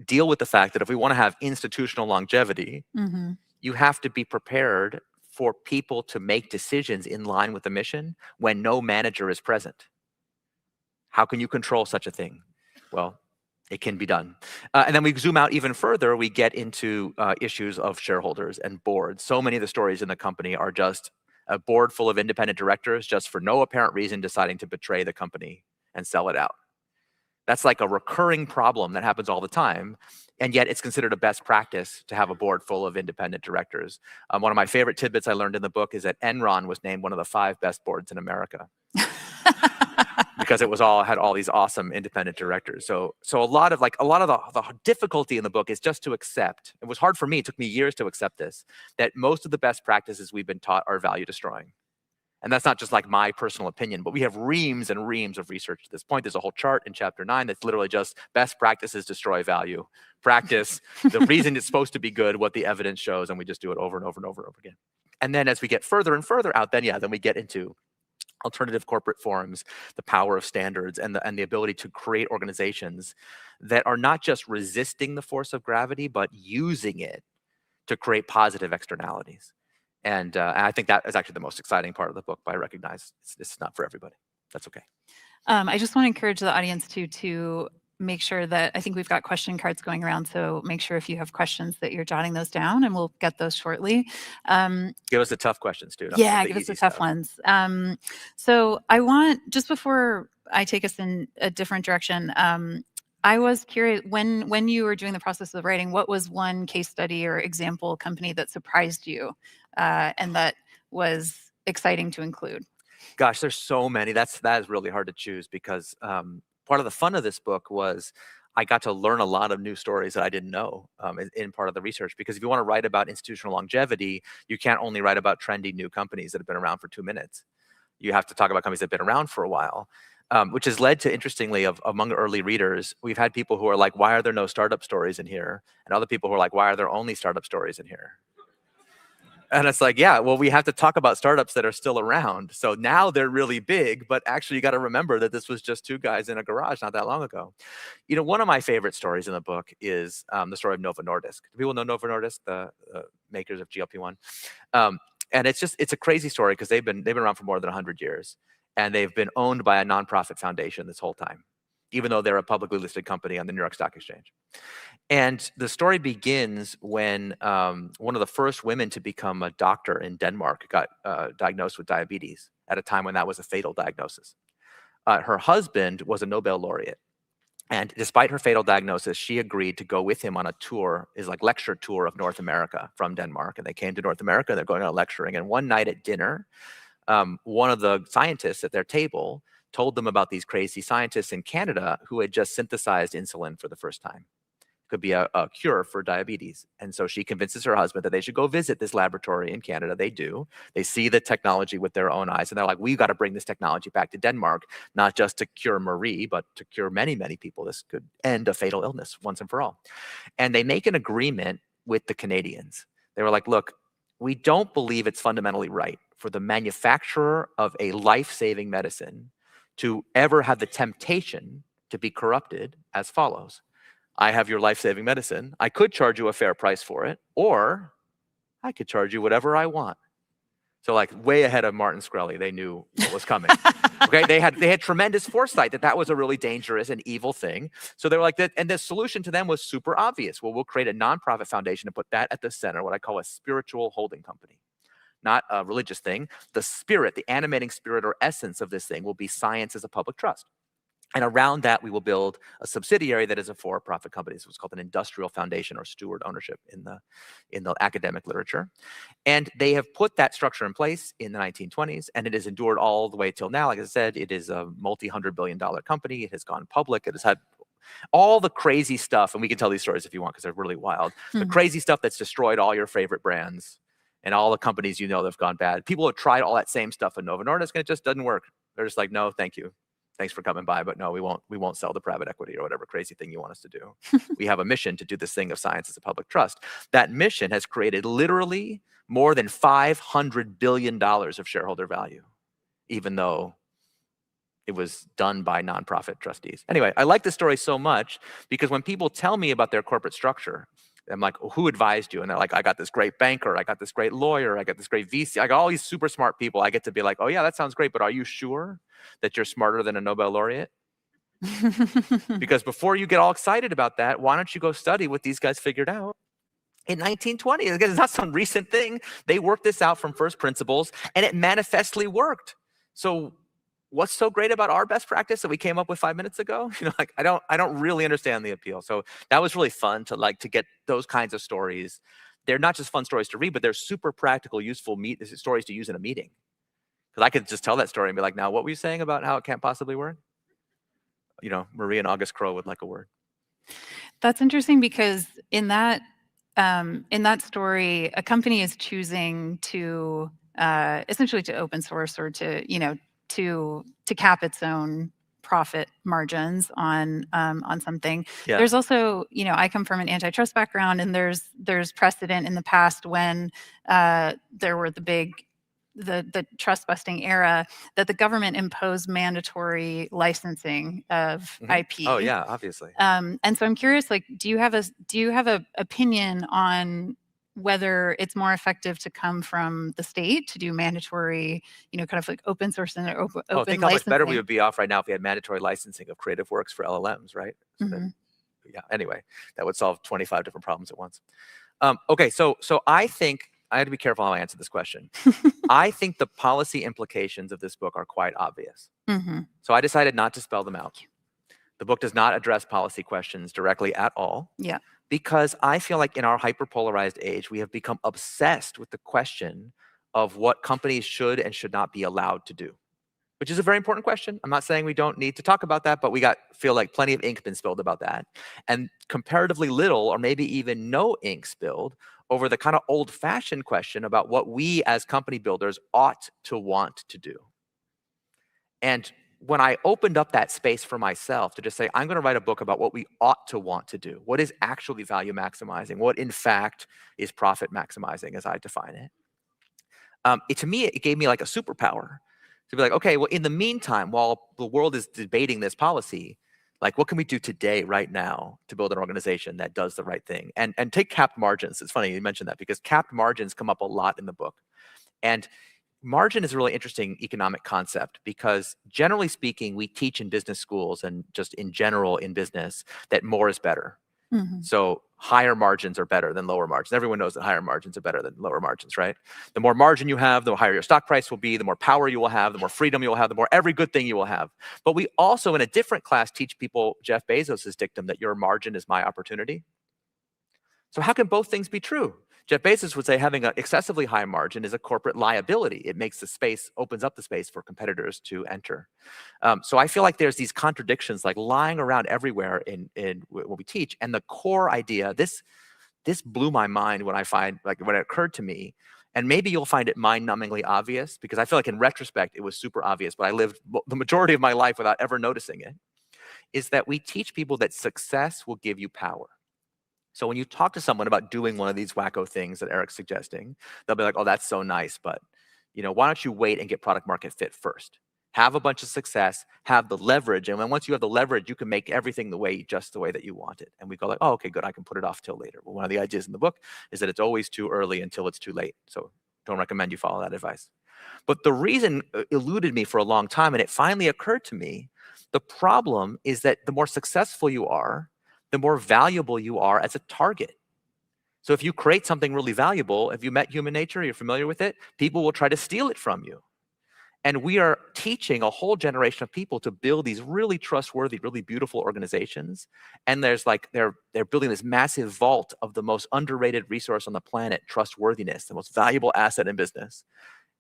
deal with the fact that if we want to have institutional longevity, Mm-hmm. you have to be prepared for people to make decisions in line with the mission when no manager is present. How can you control such a thing? Well, it can be done. And then we zoom out even further, we get into issues of shareholders and boards. So many of the stories in the company are just a board full of independent directors just for no apparent reason deciding to betray the company and sell it out. That's like a recurring problem that happens all the time. And yet it's considered a best practice to have a board full of independent directors. One of my favorite tidbits I learned in the book is that Enron was named one of the 5 best boards in America. Because it had all these awesome independent directors. So a lot of the difficulty in the book is just to accept. It was hard for me. It took me years to accept this, that most of the best practices we've been taught are value destroying. And that's not just like my personal opinion, but we have reams and reams of research at this point. There's a whole chart in chapter 9 that's literally just best practices destroy value. Practice, the reason it's supposed to be good, what the evidence shows, and we just do it over and over and over and over again. And then as we get further and further out, then we get into alternative corporate forms, the power of standards, and the ability to create organizations that are not just resisting the force of gravity, but using it to create positive externalities. And I think that is actually the most exciting part of the book, but I recognize it's not for everybody. That's okay. I just want to encourage the audience to make sure that, I think we've got question cards going around, so make sure if you have questions that you're jotting those down, and we'll get those shortly. Give us the tough questions, dude. Yeah, give us the tough ones. So I want, just before I take us in a different direction, I was curious, when you were doing the process of writing, what was one case study or example company that surprised you and that was exciting to include? Gosh, there's so many. That is really hard to choose, because part of the fun of this book was I got to learn a lot of new stories that I didn't know in part of the research. Because if you want to write about institutional longevity, you can't only write about trendy new companies that have been around for 2 minutes. You have to talk about companies that have been around for a while. Which has led to, interestingly, among early readers, we've had people who are like, why are there no startup stories in here? And other people who are like, why are there only startup stories in here? And it's like, yeah, well, we have to talk about startups that are still around. So now they're really big, but actually you got to remember that this was just 2 guys in a garage not that long ago. You know, one of my favorite stories in the book is the story of Novo Nordisk. Do people know Novo Nordisk, the makers of GLP-1? And it's a crazy story, because they've been around for more than 100 years. And they've been owned by a nonprofit foundation this whole time, even though they're a publicly listed company on the New York Stock Exchange. And the story begins when one of the first women to become a doctor in Denmark got diagnosed with diabetes at a time when that was a fatal diagnosis. Her husband was a Nobel laureate. And despite her fatal diagnosis, she agreed to go with him on a tour, lecture tour of North America from Denmark. And they came to North America, they're going on lecturing. And one night at dinner, one of the scientists at their table told them about these crazy scientists in Canada who had just synthesized insulin for the first time. Could be a cure for diabetes. And so she convinces her husband that they should go visit this laboratory in Canada. They do. They see the technology with their own eyes, and they're like, we've got to bring this technology back to Denmark, not just to cure Marie, but to cure many, many people. This could end a fatal illness once and for all. And they make an agreement with the Canadians. They were like, look, we don't believe it's fundamentally right for the manufacturer of a life-saving medicine to ever have the temptation to be corrupted as follows. I have your life-saving medicine. I could charge you a fair price for it, or I could charge you whatever I want. So like way ahead of Martin Shkreli, they knew what was coming. Okay, they had tremendous foresight that was a really dangerous and evil thing. So they were like that, and the solution to them was super obvious. Well, we'll create a nonprofit foundation to put that at the center, what I call a spiritual holding company. Not a religious thing. The spirit, the animating spirit or essence of this thing will be science as a public trust. And around that, we will build a subsidiary that is a for-profit company. So it's called an industrial foundation or steward ownership in the academic literature. And they have put that structure in place in the 1920s, and it has endured all the way till now. Like I said, it is a multi-hundred-billion-dollar company. It has gone public. It has had all the crazy stuff, and we can tell these stories if you want because they're really wild. The crazy stuff that's destroyed all your favorite brands and all the companies you know that have gone bad. People have tried all that same stuff in Novo Nordisk, and it just doesn't work. They're just like, no, thank you. Thanks for coming by, but no, we won't sell the private equity or whatever crazy thing you want us to do. We have a mission to do this thing of science as a public trust. That mission has created literally more than $500 billion of shareholder value, even though it was done by nonprofit trustees. Anyway, I like this story so much because when people tell me about their corporate structure, I'm like, well, who advised you? And they're like, I got this great banker, I got this great lawyer, I got this great VC, I got all these super smart people. I get to be like, oh yeah, that sounds great, but are you sure that you're smarter than a Nobel laureate? Because before you get all excited about that, why don't you go study what these guys figured out in 1920? Because it's not some recent thing. They worked this out from first principles, and it manifestly worked. So what's so great about our best practice that we came up with 5 minutes ago? You know, like I don't really understand the appeal. So that was really fun to get those kinds of stories. They're not just fun stories to read, but they're super practical, useful stories to use in a meeting. Because I could just tell that story and be like, now what were you saying about how it can't possibly work? You know, Marie and August Crow would like a word. That's interesting because in that story, a company is choosing to essentially to open source or to, you know, to cap its own profit margins on something. Yeah. There's also, you know, I come from an antitrust background, and there's precedent in the past when there were the trust busting era that the government imposed mandatory licensing of IP. Oh yeah, obviously. And so I'm curious, like, do you have a opinion on whether it's more effective to come from the state to do mandatory, you know, kind of like open source and open Think how much better we licensing? would be off right now if we had mandatory licensing of creative works for LLMs, right? So that, yeah. Anyway, that would solve 25 different problems at once. Okay, so I think I had to be careful how I answer this question. I think the policy implications of this book are quite obvious. So I decided not to spell them out. The book does not address policy questions directly at all. Yeah. Because I feel like in our hyperpolarized age, we have become obsessed with the question of what companies should and should not be allowed to do, which is a very important question. I'm not saying we don't need to talk about that, but feel like plenty of ink been spilled about that. And comparatively little or maybe even no ink spilled over the kind of old-fashioned question about what we as company builders ought to want to do. And when I opened up that space for myself to just say, I'm going to write a book about what we ought to want to do, what is actually value maximizing, what in fact is profit maximizing as I define it. To me, it gave me like a superpower to be like, okay, well, in the meantime, while the world is debating this policy, like what can we do today, right now, to build an organization that does the right thing? And take capped margins. It's funny you mentioned that because capped margins come up a lot in the book. And margin is a really interesting economic concept because generally speaking, we teach in business schools and just in general in business that more is better. So higher margins are better than lower margins. Everyone knows that higher margins are better than lower margins, right? The more margin you have, the higher your stock price will be, the more power you will have, the more freedom you will have, the more every good thing you will have. But we also in a different class teach people Jeff Bezos' dictum that your margin is my opportunity. So how can both things be true? Jeff Bezos would say having an excessively high margin is a corporate liability. It makes the space, opens up the space for competitors to enter. So I feel like there's these contradictions like lying around everywhere in what we teach. And the core idea, this blew my mind when when it occurred to me, and maybe you'll find it mind-numbingly obvious because I feel like in retrospect, it was super obvious, but I lived the majority of my life without ever noticing it, is that we teach people that success will give you power. So when you talk to someone about doing one of these wacko things that Eric's suggesting, they'll be like, oh, that's so nice, but you know, why don't you wait and get product market fit first? Have a bunch of success, have the leverage, and then once you have the leverage, you can make everything just the way that you want it. And we go like, oh, okay, good, I can put it off till later. Well, one of the ideas in the book is that it's always too early until it's too late. So don't recommend you follow that advice. But the reason eluded me for a long time, and it finally occurred to me, the problem is that the more successful you are, the more valuable you are as a target. So if you create something really valuable, if you met human nature, you're familiar with it, people will try to steal it from you. And we are teaching a whole generation of people to build these really trustworthy, really beautiful organizations. And there's like, they're building this massive vault of the most underrated resource on the planet, trustworthiness, the most valuable asset in business.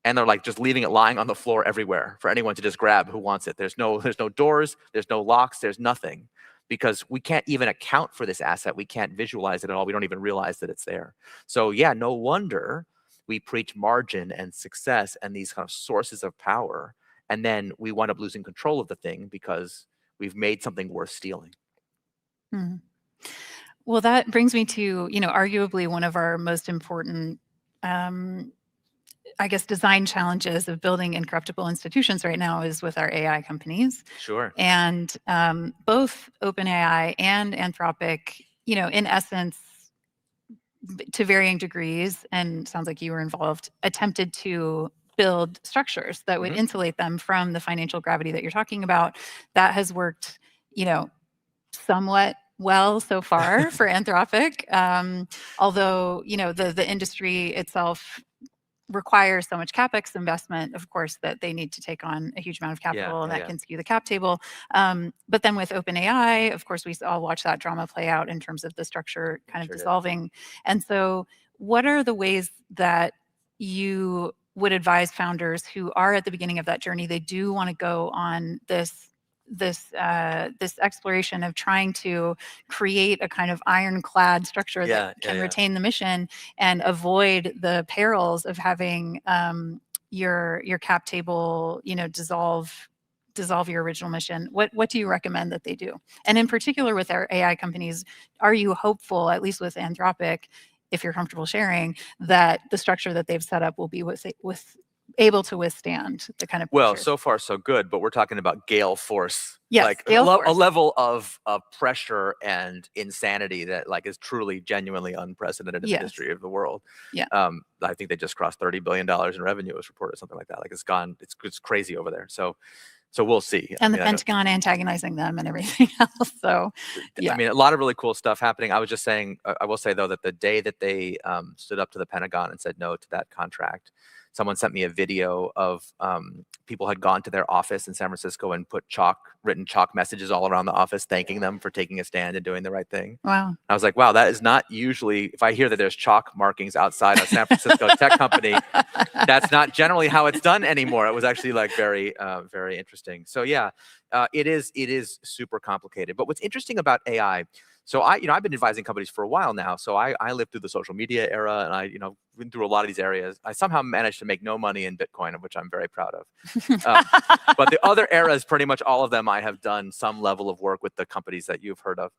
And they're like just leaving it lying on the floor everywhere for anyone to just grab who wants it. There's no doors, there's no locks, there's nothing. Because we can't even account for this asset. We can't visualize it at all. We don't even realize that it's there. So yeah, no wonder we preach margin and success and these kind of sources of power. And then we wind up losing control of the thing because we've made something worth stealing. Well, that brings me to, you know, arguably one of our most important I guess, design challenges of building incorruptible institutions right now is with our AI companies. Sure. And both OpenAI and Anthropic, you know, in essence, to varying degrees, and sounds like you were involved, attempted to build structures that would insulate them from the financial gravity that you're talking about. That has worked, you know, somewhat well so far for Anthropic, although, you know, the industry itself requires so much capex investment, of course, that they need to take on a huge amount of capital, and that can skew the cap table. But then with OpenAI, of course, we all watch that drama play out in terms of the structure kind of dissolving. And so what are the ways that you would advise founders who are at the beginning of that journey? They do want to go on this exploration of trying to create a kind of ironclad structure that can retain the mission and avoid the perils of having your cap table, dissolve your original mission. What do you recommend that they do? And in particular with our AI companies, are you hopeful, at least with Anthropic, if you're comfortable sharing, that the structure that they've set up will be able to withstand the kind of pressures? Well, so far so good, but we're talking about gale force. Yes, like a level of pressure and insanity that is truly genuinely unprecedented in the history of the world. Yeah. I think they just crossed $30 billion in revenue, was reported, something like that. It's crazy over there. So we'll see. And the Pentagon antagonizing them and everything else. So, yeah. I mean, a lot of really cool stuff happening. I was just saying, I will say though, that the day that they stood up to the Pentagon and said no to that contract, someone sent me a video of people had gone to their office in San Francisco and put written chalk messages all around the office, thanking them for taking a stand and doing the right thing. Wow. I was like, wow, that is not usually, if I hear that there's chalk markings outside a San Francisco tech company, that's not generally how it's done anymore. It was actually very, very interesting. So yeah, it is super complicated. But what's interesting about AI, so I've been advising companies for a while now. So I lived through the social media era, and I went through a lot of these areas. I somehow managed to make no money in Bitcoin, of which I'm very proud of. But the other eras, pretty much all of them, I have done some level of work with the companies that you've heard of.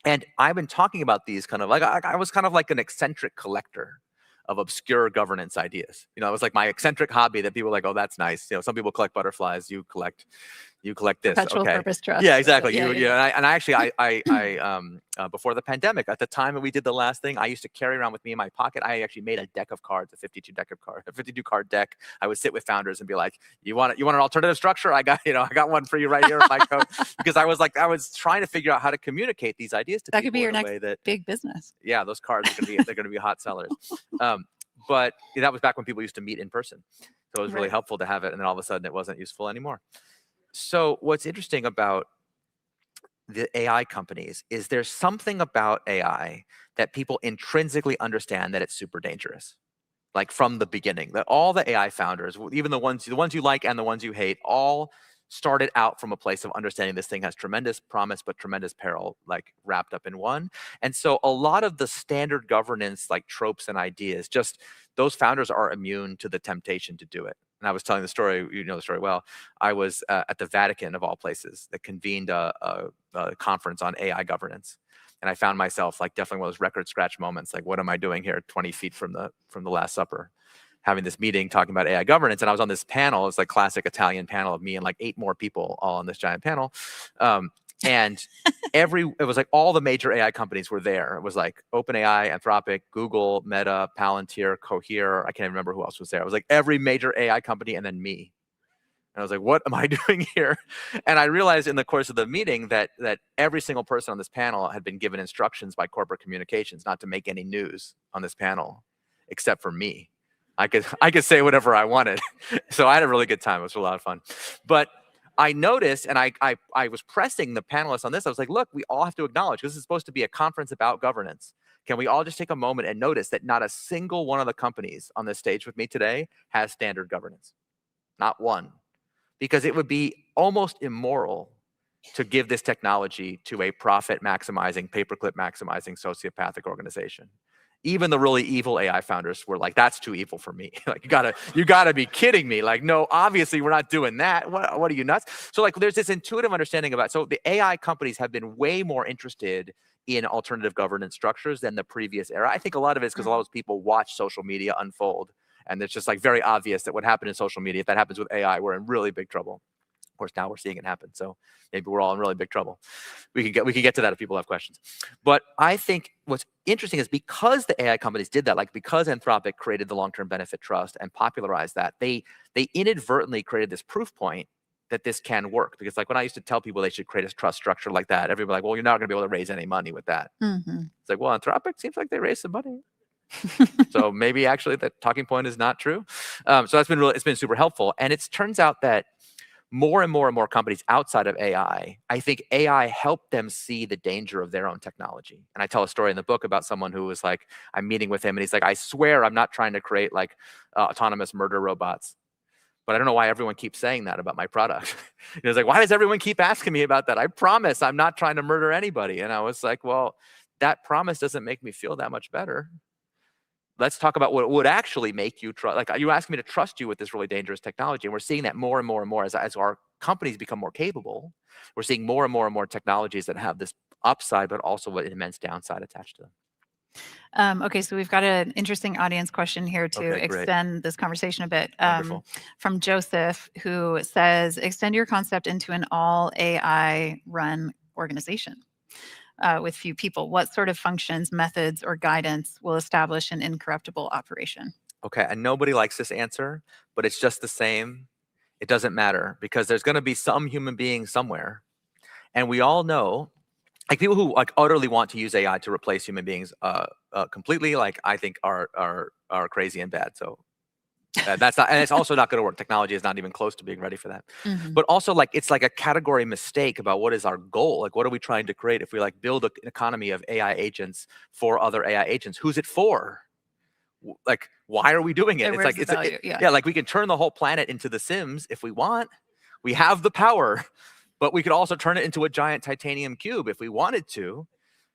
And I've been talking about these kind of I was kind of like an eccentric collector of obscure governance ideas. It was like my eccentric hobby that people were like, oh, that's nice. Some people collect butterflies. You collect this. Perpetual purpose trust. Yeah, exactly. Yeah. And I actually, before the pandemic, at the time that we did the last thing, I used to carry around with me in my pocket. I actually made a deck of cards, a 52 card deck. I would sit with founders and be like, you want an alternative structure? I got one for you right here in my coat. Because I was trying to figure out how to communicate these ideas to people. That could be your next big business. Yeah, those cards are going to be hot sellers. But that was back when people used to meet in person. So it was really helpful to have it. And then all of a sudden it wasn't useful anymore. So what's interesting about the AI companies is there's something about AI that people intrinsically understand that it's super dangerous. Like from the beginning, that all the AI founders, even the ones you like and the ones you hate, all started out from a place of understanding this thing has tremendous promise, but tremendous peril, wrapped up in one. And so a lot of the standard governance, tropes and ideas, just those founders are immune to the temptation to do it. And I was telling the story, you know the story well. I was at the Vatican, of all places, that convened a conference on AI governance. And I found myself definitely one of those record scratch moments, what am I doing here 20 feet from the Last Supper, having this meeting talking about AI governance. And I was on this panel. It's classic Italian panel of me and 8 more people all on this giant panel. And it was all the major AI companies were there. It was OpenAI, Anthropic, Google, Meta, Palantir, Cohere. I can't even remember who else was there. It was every major AI company and then me. And I was like, what am I doing here? And I realized in the course of the meeting that every single person on this panel had been given instructions by corporate communications not to make any news on this panel, except for me. I could say whatever I wanted. So I had a really good time. It was a lot of fun. But I noticed, and I was pressing the panelists on this. I was like, look, we all have to acknowledge, because this is supposed to be a conference about governance. Can we all just take a moment and notice that not a single one of the companies on this stage with me today has standard governance? Not one. Because it would be almost immoral to give this technology to a profit maximizing, paperclip maximizing sociopathic organization. Even the really evil AI founders were like, that's too evil for me. You gotta be kidding me. No, obviously we're not doing that. What are you, nuts? So there's this intuitive understanding about, so the AI companies have been way more interested in alternative governance structures than the previous era. I think a lot of it is because a lot of those people watch social media unfold. And it's just very obvious that what happened in social media, if that happens with AI, we're in really big trouble. Of course, now we're seeing it happen. So maybe we're all in really big trouble. We can get to that if people have questions. But I think what's interesting is because the AI companies did that, because Anthropic created the long-term benefit trust and popularized that, they inadvertently created this proof point that this can work. Because when I used to tell people they should create a trust structure like that, everybody well, you're not going to be able to raise any money with that. Mm-hmm. It's well, Anthropic seems like they raised some money. So maybe actually that talking point is not true. So that's been it's been super helpful. And it turns out that more and more companies outside of AI, I think AI helped them see the danger of their own technology. And I tell a story in the book about someone who was like, I'm meeting with him and he's like, I swear I'm not trying to create like autonomous murder robots. But I don't know why everyone keeps saying that about my product. He was like, why does everyone keep asking me about that? I promise I'm not trying to murder anybody. And I was like, well, that promise doesn't make me feel that much better. Let's talk about what would actually make you trust. Like, you asking me to trust you with this really dangerous technology. And we're seeing that more and more as our companies become more capable. We're seeing more and more technologies that have this upside, but also an immense downside attached to them. Okay, so we've got an interesting audience question here to extend this conversation a bit. From Joseph, who says, extend your concept into an all AI run organization. With few people, what sort of functions, methods, or guidance will establish an incorruptible operation? Okay, and nobody likes this answer, but it's just the same. It doesn't matter because there's going to be some human being somewhere. And we all know, like people who like utterly want to use AI to replace human beings completely, like I think are crazy and bad. So that's not, and it's also not going to work. Technology is not even close to being ready for that. But also, like, it's like a category mistake about what is our goal. Like, what are we trying to create? If we like build an economy of AI agents for other AI agents, who's it for? Like, why are we doing it? It's like yeah, like we can turn the whole planet into The Sims if we want. We have the power, but we could also turn it into a giant titanium cube if we wanted to.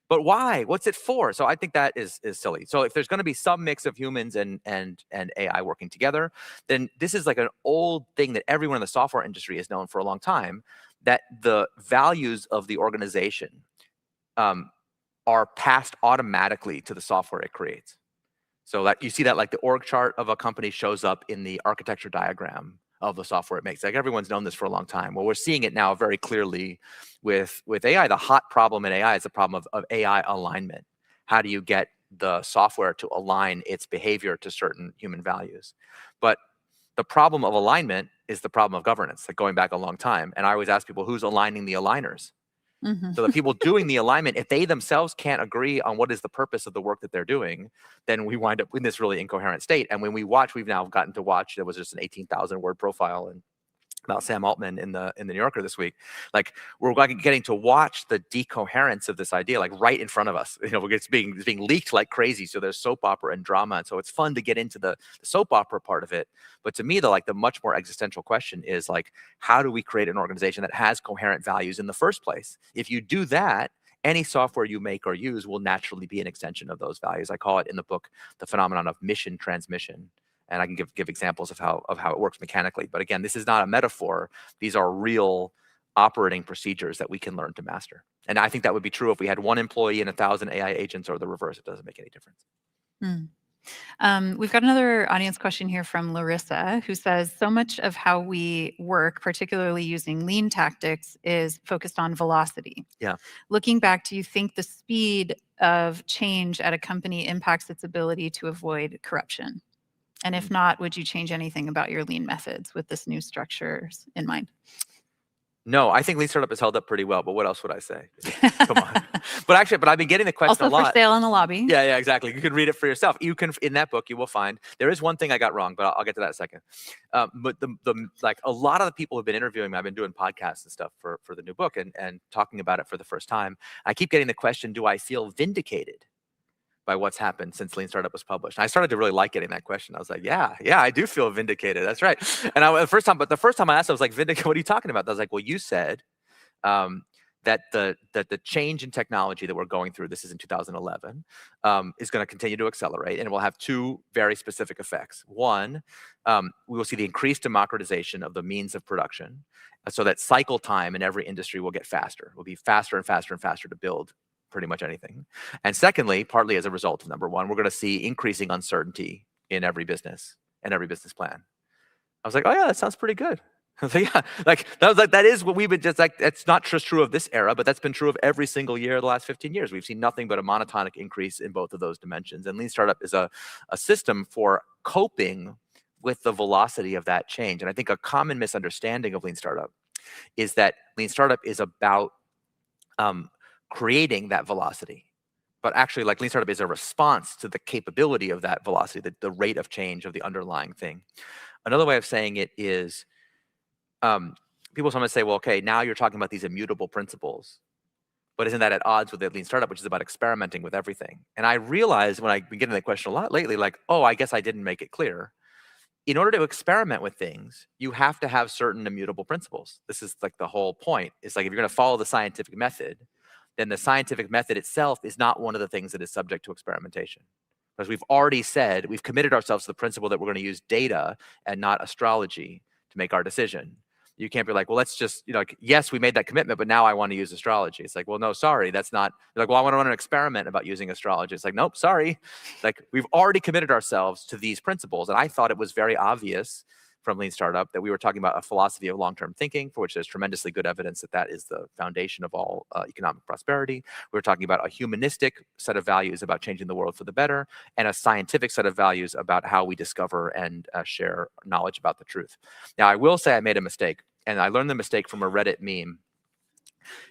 But why? What's it for? So I think that is silly. So if there's going to be some mix of humans and AI working together, then this is like an old thing that everyone in the software industry has known for a long time, that the values of the organization are passed automatically to the software it creates. So that you see that like the org chart of a company shows up in the architecture diagram of the software it makes. Like everyone's known this for a long time. Well, we're seeing it now very clearly with AI. The hot problem in AI is the problem of AI alignment. How do you get the software to align its behavior to certain human values? But the problem of alignment is the problem of governance, like going back a long time. And I always ask people, who's aligning the aligners? So the people doing the alignment, if they themselves can't agree on what is the purpose of the work that they're doing, then we wind up in this really incoherent state. And when we watch, we've now gotten to watch, there was just an 18,000 word profile and about Sam Altman in the New Yorker this week. Like, we're getting to watch the decoherence of this idea, like right in front of us. You know, it's being leaked like crazy. So there's soap opera and drama, and so it's fun to get into the soap opera part of it. But to me, the much more existential question is like, how do we create an organization that has coherent values in the first place? If you do that, any software you make or use will naturally be an extension of those values. I call it in the book the phenomenon of mission transmission. And I can give examples of how it works mechanically. But again, this is not a metaphor. These are real operating procedures that we can learn to master. And I think that would be true if we had one employee and 1,000 AI agents, or the reverse. It doesn't make any difference. We've got another audience question here from Larissa, who says, so much of how we work, particularly using lean tactics, is focused on velocity. Yeah. Looking back, do you think the speed of change at a company impacts its ability to avoid corruption? And if not, would you change anything about your lean methods with this new structures in mind? No, I think Lean Startup has held up pretty well, but what else would I say? Come on. But I've been getting the question also a lot. For sale in the lobby. Yeah, exactly. You can read it for yourself. You can, in that book, you will find, there is one thing I got wrong, but I'll get to that in a second. But like a lot of the people who've been interviewing me, I've been doing podcasts and stuff for the new book and talking about it for the first time. I keep getting the question, do I feel vindicated by what's happened since Lean Startup was published? And I started to really like getting that question. I was like, yeah, I do feel vindicated. That's right. And the first time I asked, I was like, vindicated, what are you talking about? I was like, well, you said that the change in technology that we're going through, this is in 2011, is going to continue to accelerate, and it will have two very specific effects. One, we will see the increased democratization of the means of production, so that cycle time in every industry will get faster. It will be faster and faster and faster to build pretty much anything. And secondly, partly as a result of number one, we're going to see increasing uncertainty in every business and every business plan. I was like, oh yeah, that sounds pretty good. I was like, yeah, like that is what we've been just like. It's not just true of this era, but that's been true of every single year of the last 15 years. We've seen nothing but a monotonic increase in both of those dimensions. And Lean Startup is a system for coping with the velocity of that change. And I think a common misunderstanding of Lean Startup is that Lean Startup is about creating that velocity. but actually like lean startup is a response to the capability of that velocity, the rate of change of the underlying thing. Another way of saying it is, people sometimes say, well, okay, now you're talking about these immutable principles, but isn't that at odds with the lean startup, which is about experimenting with everything? And I realized when I've been getting that question a lot lately, like, oh, I guess I didn't make it clear. In order to experiment with things, you have to have certain immutable principles. This is like the whole point. It's like if you're going to follow the scientific method, then the scientific method itself is not one of the things that is subject to experimentation. Because we've already said, we've committed ourselves to the principle that we're going to use data and not astrology to make our decision. You can't be like, well, let's just, like, yes, we made that commitment, but now I want to use astrology. It's like, well, no, sorry, that's not. You're like, well, I want to run an experiment about using astrology. It's like, nope, sorry. Like, we've already committed ourselves to these principles. And I thought it was very obvious from Lean Startup that we were talking about a philosophy of long-term thinking, for which there's tremendously good evidence that that is the foundation of all economic prosperity. We were talking about a humanistic set of values about changing the world for the better, and a scientific set of values about how we discover and share knowledge about the truth. Now, I will say I made a mistake, and I learned the mistake from a Reddit meme.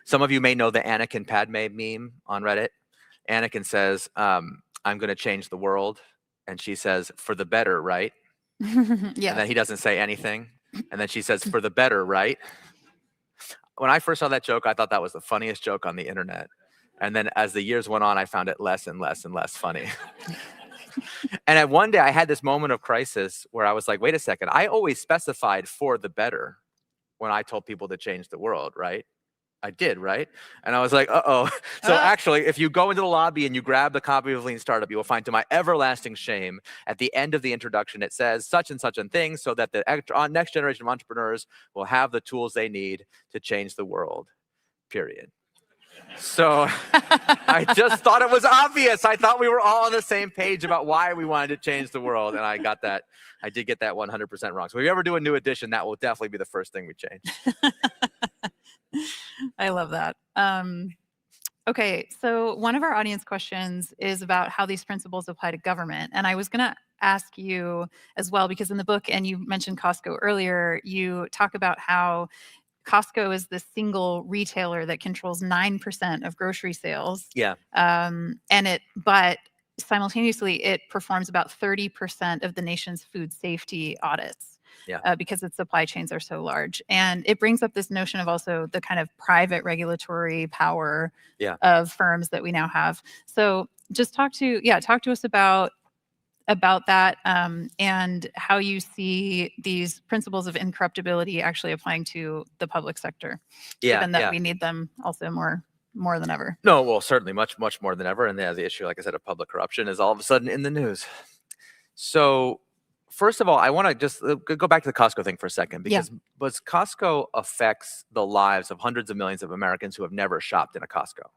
Some of you may know the Anakin Padme meme on Reddit. Anakin says, I'm going to change the world. And she says, for the better, right? Yeah. And then he doesn't say anything. And then she says, for the better, right? When I first saw that joke, I thought that was the funniest joke on the internet. And then as the years went on, I found it less and less and less funny. And at one day, I had this moment of crisis where I was like, wait a second, I always specified for the better when I told people to change the world, right? I did, right? And I was like, uh-oh. So actually, if you go into the lobby and you grab the copy of Lean Startup, you will find, to my everlasting shame, at the end of the introduction, it says such and such and things so that the next generation of entrepreneurs will have the tools they need to change the world, period. So I just thought it was obvious. I thought we were all on the same page about why we wanted to change the world. And I did get that 100% wrong. So if you ever do a new edition, that will definitely be the first thing we change. I love that. Okay, so one of our audience questions is about how these principles apply to government. And I was going to ask you as well, because in the book, and you mentioned Costco earlier, you talk about how Costco is the single retailer that controls 9% of grocery sales. Yeah. But simultaneously, it performs about 30% of the nation's food safety audits. Yeah. Because its supply chains are so large. And it brings up this notion of also the kind of private regulatory power of firms that we now have. So just talk to us about that and how you see these principles of incorruptibility actually applying to the public sector, given that we need them also more than ever. No, well, certainly much more than ever. And the issue, like I said, of public corruption is all of a sudden in the news. So first of all, I want to just go back to the Costco thing for a second, because Costco affects the lives of hundreds of millions of Americans who have never shopped in a Costco.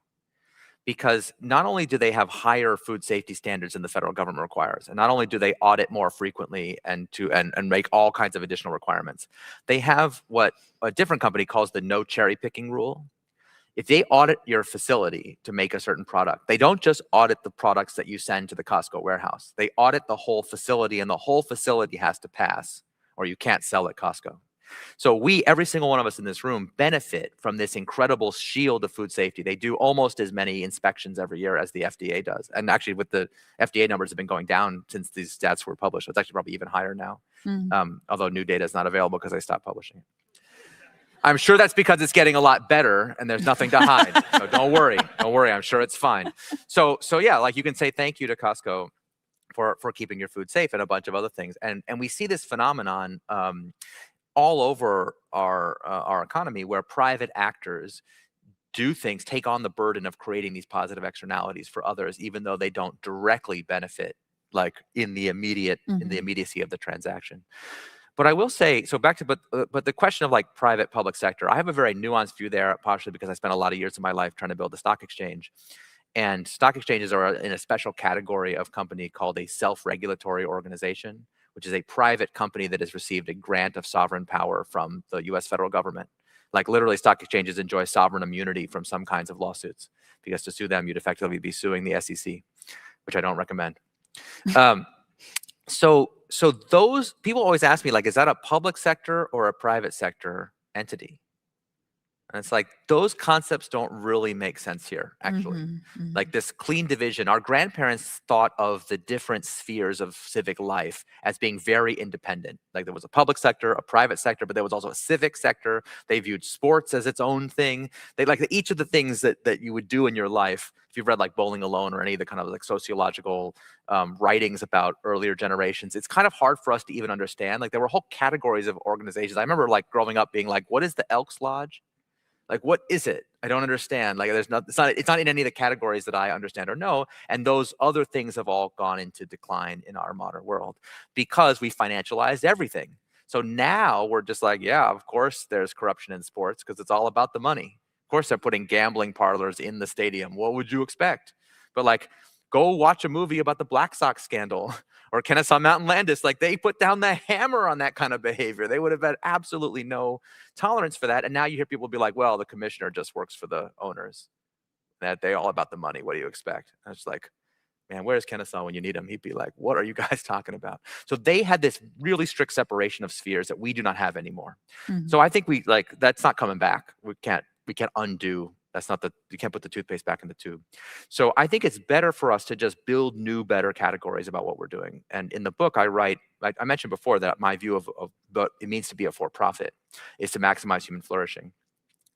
Because not only do they have higher food safety standards than the federal government requires, and not only do they audit more frequently and make all kinds of additional requirements, they have what a different company calls the no cherry picking rule. If they audit your facility to make a certain product, they don't just audit the products that you send to the Costco warehouse. They audit the whole facility, and the whole facility has to pass, or you can't sell at Costco. So every single one of us in this room, benefit from this incredible shield of food safety. They do almost as many inspections every year as the FDA does. And actually, with the FDA numbers have been going down since these stats were published. So it's actually probably even higher now, although new data is not available because they stopped publishing it. I'm sure that's because it's getting a lot better and there's nothing to hide. So don't worry. I'm sure it's fine. So yeah, like you can say thank you to Costco for keeping your food safe and a bunch of other things. And we see this phenomenon all over our economy, where private actors do things, take on the burden of creating these positive externalities for others, even though they don't directly benefit, like in the immediacy of the transaction. But I will say, so back to, but the question of like private public sector, I have a very nuanced view there, partially because I spent a lot of years of my life trying to build a stock exchange. And stock exchanges are in a special category of company called a self-regulatory organization, which is a private company that has received a grant of sovereign power from the US federal government. Like literally, stock exchanges enjoy sovereign immunity from some kinds of lawsuits, because to sue them, you'd effectively be suing the SEC, which I don't recommend. So those people always ask me, like, is that a public sector or a private sector entity? And it's like, those concepts don't really make sense here, actually. Like this clean division, our grandparents thought of the different spheres of civic life as being very independent. Like there was a public sector, a private sector, but there was also a civic sector. They viewed sports as its own thing. They like each of the things that you would do in your life. If you've read like Bowling Alone or any of the kind of like sociological writings about earlier generations, it's kind of hard for us to even understand. Like there were whole categories of organizations. I remember like growing up being like, what is the Elks Lodge? Like, what is it? I don't understand. Like, it's not in any of the categories that I understand or know. And those other things have all gone into decline in our modern world because we financialized everything. So now we're just like, yeah, of course there's corruption in sports because it's all about the money. Of course they're putting gambling parlors in the stadium. What would you expect? But like, go watch a movie about the Black Sox scandal or Kennesaw Mountain Landis. Like they put down the hammer on that kind of behavior. They would have had absolutely no tolerance for that. And now you hear people be like, well, the commissioner just works for the owners. That they all about the money. What do you expect? And it's like, man, where's Kennesaw when you need him? He'd be like, what are you guys talking about? So they had this really strict separation of spheres that we do not have anymore. So I think that's not coming back. We can't undo. That's not you can't put the toothpaste back in the tube. So I think it's better for us to just build new, better categories about what we're doing. And in the book, I write, I mentioned before that my view of what it means to be a for-profit is to maximize human flourishing.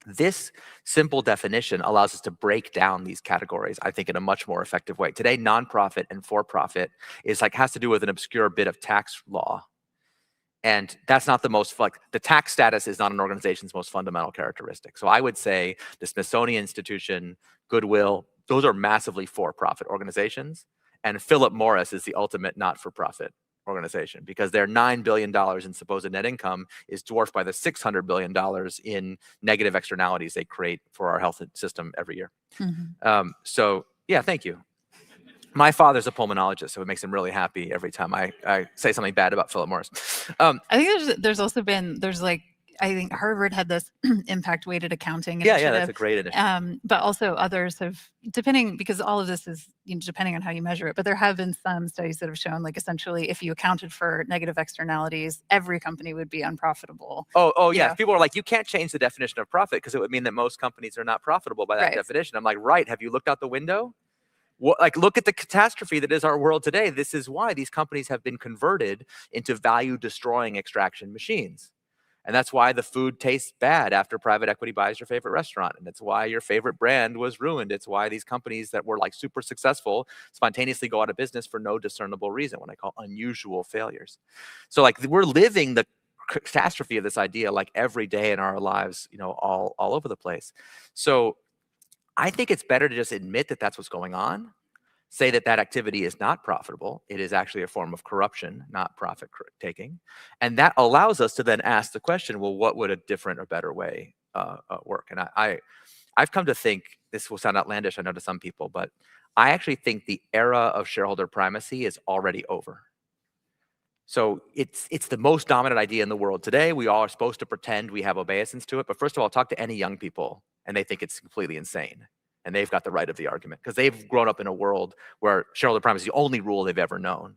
This simple definition allows us to break down these categories, I think, in a much more effective way. Today, nonprofit and for-profit has to do with an obscure bit of tax law. And that's not the tax status is not an organization's most fundamental characteristic. So I would say the Smithsonian Institution, Goodwill, those are massively for-profit organizations. And Philip Morris is the ultimate not-for-profit organization because their $9 billion in supposed net income is dwarfed by the $600 billion in negative externalities they create for our health system every year. So yeah, thank you. My father's a pulmonologist, so it makes him really happy every time I say something bad about Philip Morris. I think there's also been, I think Harvard had this impact weighted accounting initiative. Yeah, that's a great initiative. But also others have, because all of this is depending on how you measure it, but there have been some studies that have shown essentially if you accounted for negative externalities, every company would be unprofitable. Oh yeah. People are like, you can't change the definition of profit because it would mean that most companies are not profitable by that definition. I'm like, right, have you looked out the window? Look at the catastrophe that is our world today. This is why these companies have been converted into value-destroying extraction machines. And that's why the food tastes bad after private equity buys your favorite restaurant. And it's why your favorite brand was ruined. It's why these companies that were super successful spontaneously go out of business for no discernible reason, what I call unusual failures. So we're living the catastrophe of this idea every day in our lives, all over the place. So I think it's better to just admit that that's what's going on, say that activity is not profitable. It is actually a form of corruption, not profit taking. And that allows us to then ask the question, well, what would a different or better way work? And I've come to think, this will sound outlandish, I know, to some people, but I actually think the era of shareholder primacy is already over. So it's the most dominant idea in the world today. We all are supposed to pretend we have obeisance to it. But first of all, talk to any young people and they think it's completely insane. And they've got the right of the argument because they've grown up in a world where shareholder primacy is the only rule they've ever known.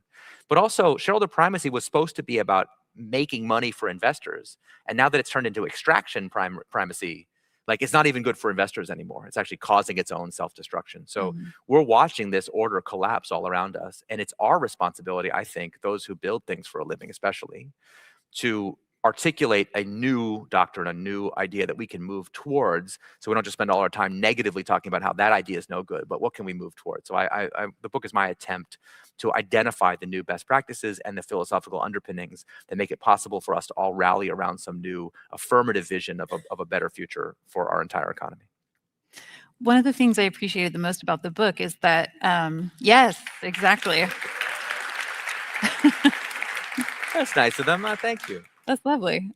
But also, shareholder primacy was supposed to be about making money for investors. And now that it's turned into extraction primacy, it's not even good for investors anymore. It's actually causing its own self-destruction. So we're watching this order collapse all around us. And it's our responsibility, I think, those who build things for a living especially, to articulate a new doctrine, a new idea that we can move towards, so we don't just spend all our time negatively talking about how that idea is no good, but what can we move towards? So the book is my attempt to identify the new best practices and the philosophical underpinnings that make it possible for us to all rally around some new affirmative vision of a better future for our entire economy. One of the things I appreciated the most about the book is that, yes, exactly. That's nice of them. Thank you. That's lovely.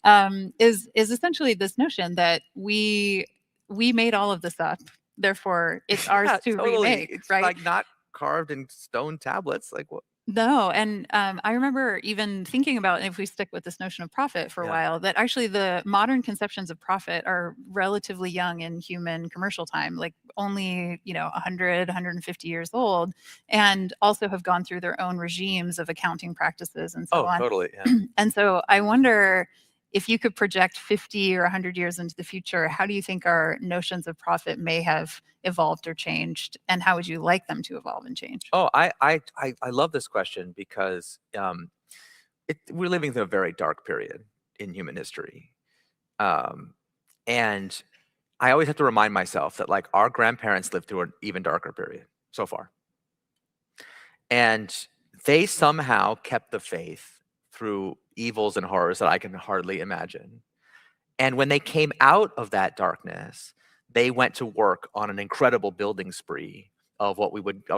Is essentially this notion that we made all of this up, therefore it's ours to totally. Remake, it's right? Not carved in stone tablets. What? No, and I remember even thinking about, if we stick with this notion of profit for a while, that actually the modern conceptions of profit are relatively young in human commercial time, only 100, 150 years old, and also have gone through their own regimes of accounting practices and so on. Oh, totally. Yeah. And so I wonder if you could project 50 or 100 years into the future, how do you think our notions of profit may have evolved or changed? And how would you like them to evolve and change? Oh, I love this question because we're living through a very dark period in human history. And I always have to remind myself that like our grandparents lived through an even darker period so far. And they somehow kept the faith through evils and horrors that I can hardly imagine. And when they came out of that darkness, they went to work on an incredible building spree of what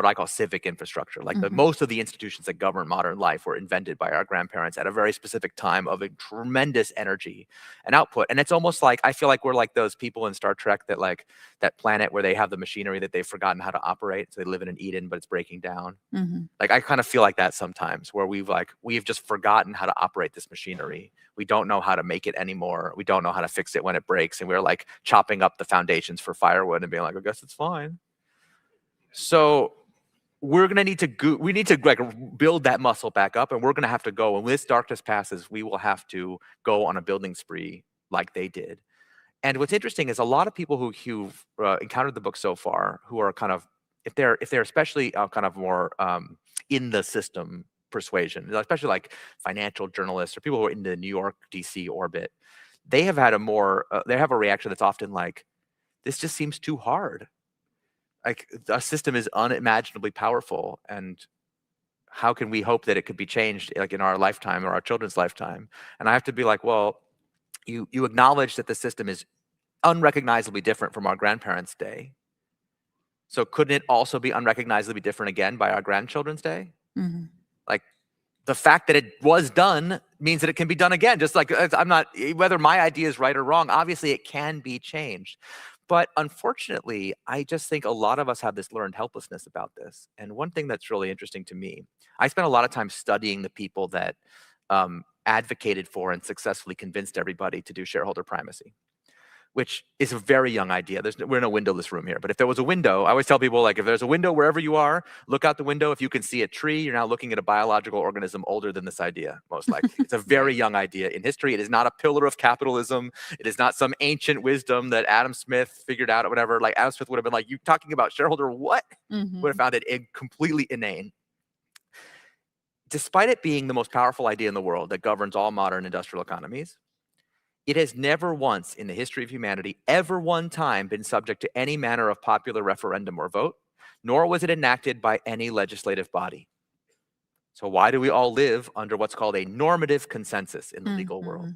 I call civic infrastructure. Like most of the institutions that govern modern life were invented by our grandparents at a very specific time of a tremendous energy and output. And it's almost like, I feel like we're like those people in Star Trek that like that planet where they have the machinery that they've forgotten how to operate. So they live in an Eden, but it's breaking down. Like, I kind of feel like that sometimes where we've just forgotten how to operate this machinery. We don't know how to make it anymore. We don't know how to fix it when it breaks. And we're like chopping up the foundations for firewood and being like, I guess it's fine. So we're gonna need to like build that muscle back up, and we're gonna have to go. When this darkness passes, we will have to go on a building spree like they did. And what's interesting is a lot of people who've encountered the book so far, who are kind of, if they're especially kind of more in the system persuasion, especially like financial journalists or people who are in the New York, DC orbit, they have had they have a reaction that's often like, this just seems too hard. Like, a system is unimaginably powerful, and how can we hope that it could be changed like in our lifetime or our children's lifetime? And I have to be like, well, you acknowledge that the system is unrecognizably different from our grandparents' day. So couldn't it also be unrecognizably different again by our grandchildren's day? Like, the fact that it was done means that it can be done again. Just like, I'm not, whether my idea is right or wrong, obviously it can be changed. But unfortunately, I just think a lot of us have this learned helplessness about this. And one thing that's really interesting to me, I spent a lot of time studying the people that advocated for and successfully convinced everybody to do shareholder primacy, which is a very young idea. We're in a windowless room here, but if there was a window, I always tell people, like, if there's a window wherever you are, look out the window. If you can see a tree, you're now looking at a biological organism older than this idea, most likely. It's a very young idea in history. It is not a pillar of capitalism. It is not some ancient wisdom that Adam Smith figured out or whatever. Like, Adam Smith would have been like, you talking about shareholder what? Would have found it completely inane. Despite it being the most powerful idea in the world that governs all modern industrial economies, it has never once in the history of humanity, ever one time, been subject to any manner of popular referendum or vote, nor was it enacted by any legislative body. So why do we all live under what's called a normative consensus in the legal world?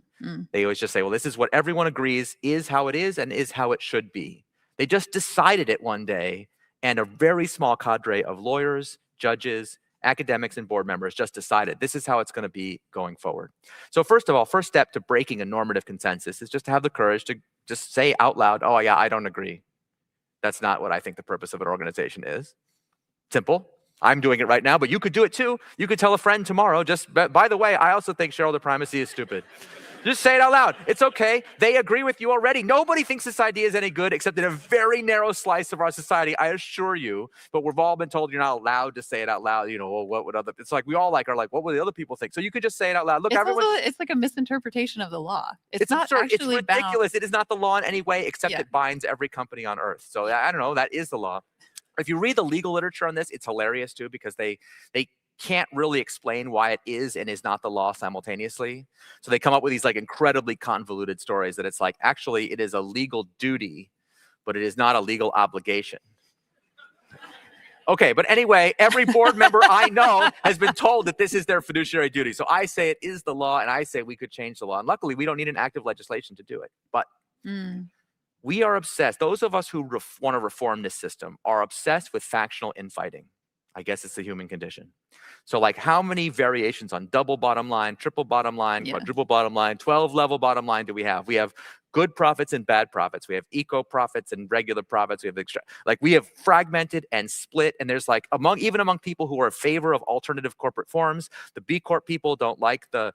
They always just say, well, this is what everyone agrees is how it is and is how it should be. They just decided it one day, and a very small cadre of lawyers, judges, academics, and board members just decided this is how it's going to be going forward. So first of all, first step to breaking a normative consensus is just to have the courage to just say out loud, oh yeah, I don't agree. That's not what I think the purpose of an organization is. Simple. I'm doing it right now, but you could do it too. You could tell a friend tomorrow, just, by the way, I also think shareholder primacy is stupid. Just say it out loud. It's okay. They agree with you already. Nobody thinks this idea is any good except in a very narrow slice of our society, I assure you. But we've all been told you're not allowed to say it out loud. You know, well, what would other, it's like we all are like, what would the other people think? So you could just say it out loud. Look, it's like a misinterpretation of the law. It's not absurd. actually It's ridiculous. bound. It is not the law in any way except it binds every company on earth. So I don't know, that is the law. If you read the legal literature on this, it's hilarious too, because they can't really explain why it is and is not the law simultaneously. So they come up with these like incredibly convoluted stories that it's like, actually it is a legal duty, but it is not a legal obligation. Okay, but anyway, every board member I know has been told that this is their fiduciary duty. So I say it is the law, and I say we could change the law. And luckily, we don't need an active legislation to do it. But we are obsessed. Those of us who want to reform this system are obsessed with factional infighting. I guess it's the human condition. So like, how many variations on double bottom line, triple bottom line, quadruple bottom line, 12-level bottom line do we have? We have good profits and bad profits. We have eco profits and regular profits. We have we have fragmented and split. And there's like even among people who are in favor of alternative corporate forms, the B Corp people don't like the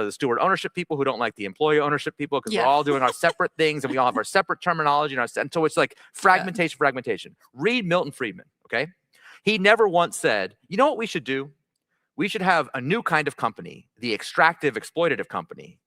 steward ownership people who don't like the employee ownership people, because we're all doing our separate things and we all have our separate terminology. And so it's like fragmentation. Read Milton Friedman, okay? He never once said, you know what we should do? We should have a new kind of company, the extractive, exploitative company.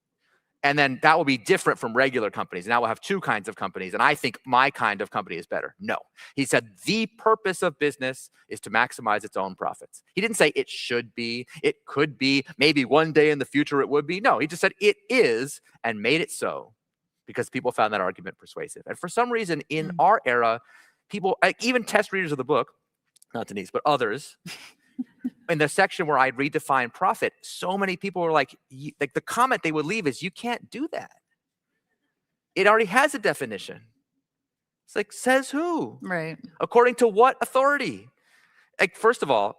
And then that will be different from regular companies. Now we'll have two kinds of companies. And I think my kind of company is better. No. He said the purpose of business is to maximize its own profits. He didn't say it should be, it could be, maybe one day in the future it would be. No, he just said it is and made it so because people found that argument persuasive. And for some reason in our era, people, even test readers of the book, not Denise, but others, in the section where I redefine profit, so many people were like the comment they would leave is, you can't do that. It already has a definition. It's like, says who? Right. According to what authority? Like, first of all,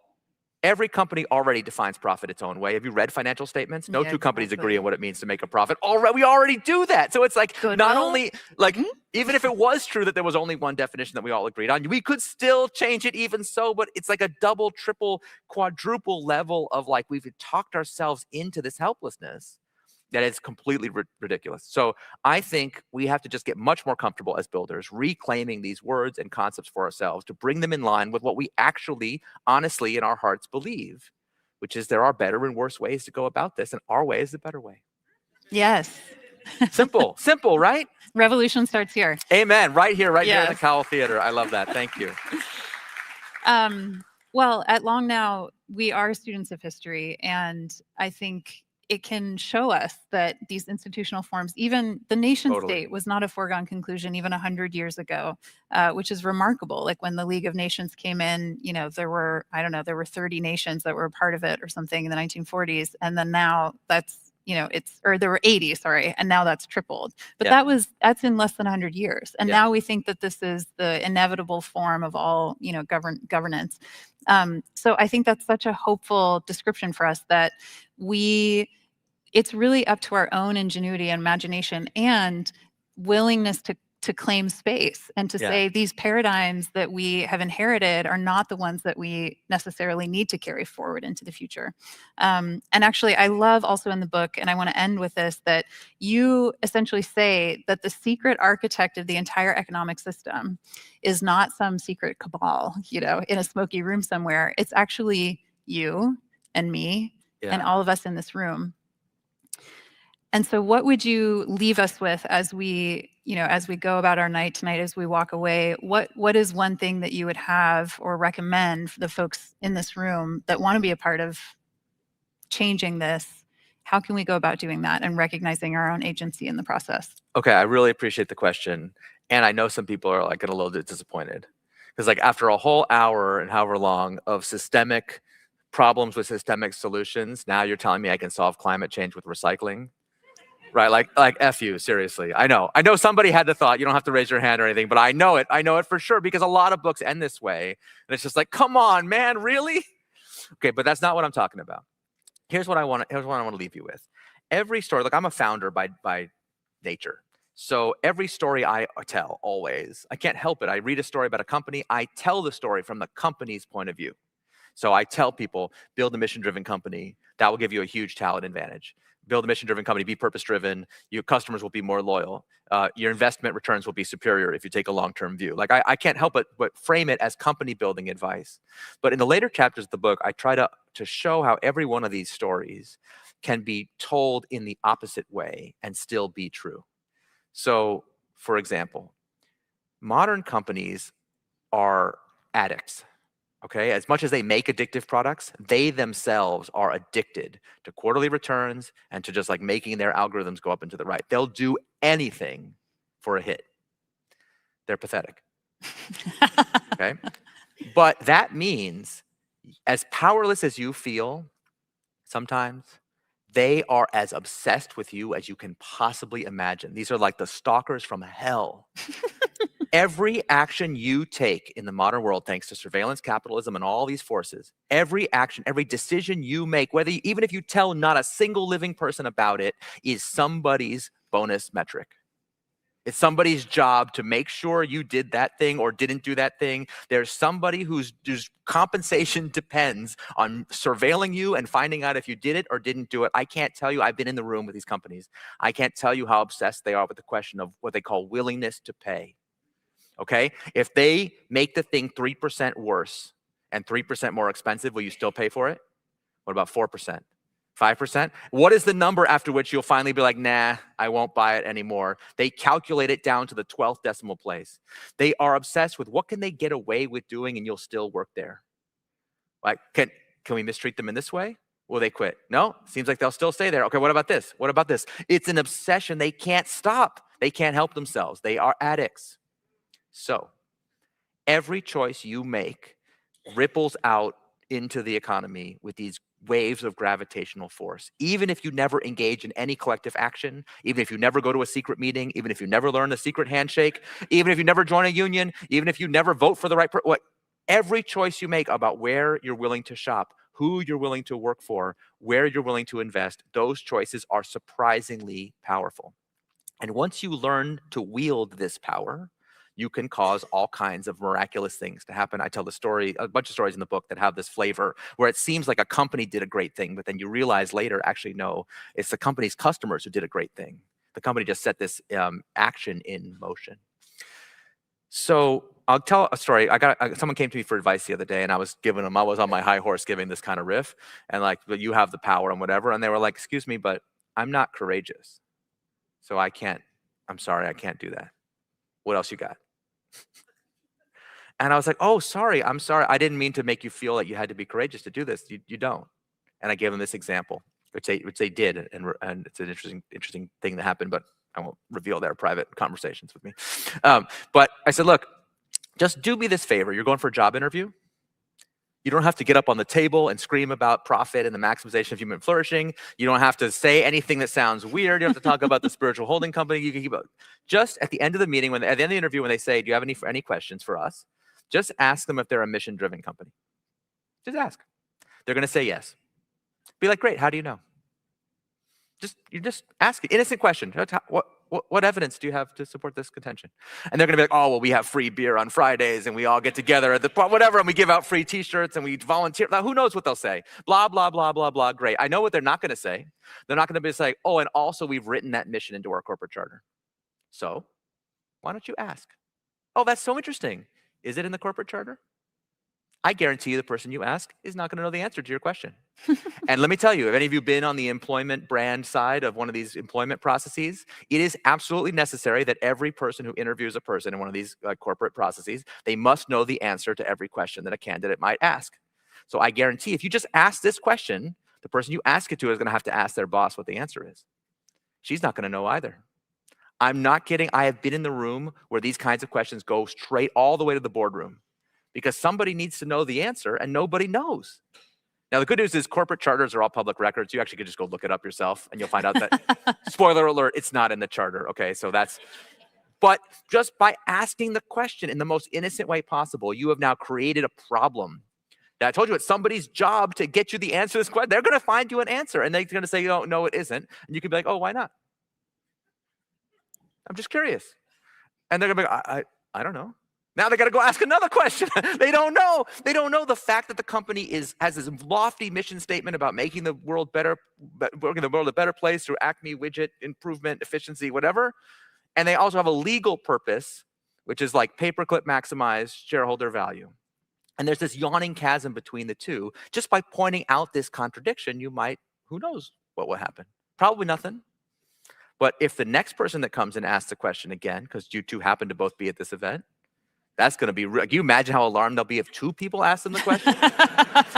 every company already defines profit its own way. Have you read financial statements? No two companies agree on what it means to make a profit. We already do that. So it's like, not only, like, even if it was true that there was only one definition that we all agreed on, we could still change it even so, but it's like a double, triple, quadruple level of like, we've talked ourselves into this helplessness that is completely ridiculous. So I think we have to just get much more comfortable as builders, reclaiming these words and concepts for ourselves to bring them in line with what we actually, honestly, in our hearts believe, which is there are better and worse ways to go about this, and our way is the better way. Yes. Simple, right? Revolution starts here. Amen. Right here in the Cowell Theater. I love that. Thank you. Well, at Long Now, we are students of history, and I think it can show us that these institutional forms, even the nation state was not a foregone conclusion even 100 years ago, which is remarkable. Like when the League of Nations came in, there were 30 nations that were a part of it or something in the 1940s. And then now that's, there were 80, sorry. And now that's tripled. But that's in less than 100 years. And now we think that this is the inevitable form of all, governance. So I think that's such a hopeful description for us that it's really up to our own ingenuity and imagination and willingness to claim space and to say these paradigms that we have inherited are not the ones that we necessarily need to carry forward into the future. And actually, I love also in the book, and I want to end with this, that you essentially say that the secret architect of the entire economic system is not some secret cabal, in a smoky room somewhere. It's actually you and me and all of us in this room. And so what would you leave us with as we go about our night tonight, as we walk away? What is one thing that you would have or recommend for the folks in this room that want to be a part of changing this? How can we go about doing that and recognizing our own agency in the process? Okay, I really appreciate the question. And I know some people are like getting a little bit disappointed. Because like after a whole hour and however long of systemic problems with systemic solutions, now you're telling me I can solve climate change with recycling? Right, like F you, seriously. I know somebody had the thought, you don't have to raise your hand or anything, but I know it for sure because a lot of books end this way. And it's just like, come on, man, really? Okay, but that's not what I'm talking about. Here's what I want to leave you with. Every story, look, I'm a founder by nature. So every story I tell, always, I can't help it. I read a story about a company, I tell the story from the company's point of view. So I tell people, build a mission-driven company. That will give you a huge talent advantage. Build a mission-driven company, be purpose-driven. Your customers will be more loyal. Your investment returns will be superior if you take a long-term view. Like I can't help but frame it as company-building advice. But in the later chapters of the book, I try to show how every one of these stories can be told in the opposite way and still be true. So, for example, modern companies are addicts. Okay, as much as they make addictive products, they themselves are addicted to quarterly returns and to just like making their algorithms go up and to the right. They'll do anything for a hit. They're pathetic. Okay, but that means as powerless as you feel, sometimes they are as obsessed with you as you can possibly imagine. These are like the stalkers from hell. Every action you take in the modern world, thanks to surveillance capitalism and all these forces, every action, every decision you make, even if you tell not a single living person about it, is somebody's bonus metric. It's somebody's job to make sure you did that thing or didn't do that thing. There's somebody whose compensation depends on surveilling you and finding out if you did it or didn't do it. I can't tell you, I've been in the room with these companies. I can't tell you how obsessed they are with the question of what they call willingness to pay. Okay, if they make the thing 3% worse and 3% more expensive, will you still pay for it? What about 4%? 5%? What is the number after which you'll finally be like, nah, I won't buy it anymore? They calculate it down to the 12th decimal place. They are obsessed with what can they get away with doing and you'll still work there. Like, can we mistreat them in this way? Will they quit? No, seems like they'll still stay there. Okay, what about this? What about this? It's an obsession. They can't stop. They can't help themselves. They are addicts. So every choice you make ripples out into the economy with these waves of gravitational force. Even if you never engage in any collective action, even if you never go to a secret meeting, even if you never learn a secret handshake, even if you never join a union, even if you never vote for the right person, every choice you make about where you're willing to shop, who you're willing to work for, where you're willing to invest, those choices are surprisingly powerful. And once you learn to wield this power, you can cause all kinds of miraculous things to happen. I tell the story, a bunch of stories in the book that have this flavor where it seems like a company did a great thing, but then you realize later, actually, no, it's the company's customers who did a great thing. The company just set this action in motion. So I'll tell a story. Someone came to me for advice the other day, and I was on my high horse giving this kind of riff, and like, but you have the power and whatever. And they were like, excuse me, but I'm not courageous. So I'm sorry, I can't do that. What else you got? And I was like, oh, sorry, I'm sorry. I didn't mean to make you feel like you had to be courageous to do this. You don't. And I gave them this example, which they did, and it's an interesting thing that happened, but I won't reveal their private conversations with me. But I said, look, just do me this favor. You're going for a job interview. You don't have to get up on the table and scream about profit and the maximization of human flourishing. You don't have to say anything that sounds weird. You don't have to talk about the spiritual holding company. You can keep it. Just at the end of the meeting, at the end of the interview, when they say, do you have any questions for us? Just ask them if they're a mission-driven company. Just ask. They're going to say yes. Be like, great, how do you know? You just ask an innocent question. What evidence do you have to support this contention? And they're going to be like, oh, well, we have free beer on Fridays, and we all get together at the whatever, and we give out free T-shirts, and we volunteer. Now, who knows what they'll say? Blah, blah, blah, blah, blah. Great. I know what they're not going to say. They're not going to be like, oh, and also we've written that mission into our corporate charter. So why don't you ask? Oh, that's so interesting. Is it in the corporate charter? I guarantee you the person you ask is not going to know the answer to your question. And let me tell you, if any of you been on the employment brand side of one of these employment processes, it is absolutely necessary that every person who interviews a person in one of these corporate processes, they must know the answer to every question that a candidate might ask. So I guarantee if you just ask this question, the person you ask it to is going to have to ask their boss what the answer is. She's not going to know either. I'm not kidding. I have been in the room where these kinds of questions go straight all the way to the boardroom because somebody needs to know the answer and nobody knows. Now, the good news is corporate charters are all public records. You actually could just go look it up yourself and you'll find out that, spoiler alert, it's not in the charter. Okay, so but just by asking the question in the most innocent way possible, you have now created a problem. Now, I told you it's somebody's job to get you the answer to this question. They're going to find you an answer and they're going to say, oh, no, it isn't. And you can be like, oh, why not? I'm just curious. And they're going to be like, I don't know. Now they got to go ask another question. They don't know. They don't know the fact that the company has this lofty mission statement about making the world better, making the world a better place through Acme widget improvement, efficiency, whatever. And they also have a legal purpose, which is like paperclip maximize shareholder value. And there's this yawning chasm between the two. Just by pointing out this contradiction, you might, who knows what will happen? Probably nothing. But if the next person that comes and asks the question again, because you two happen to both be at this event, that's going to be, can you imagine how alarmed they'll be if 2 people ask them the question?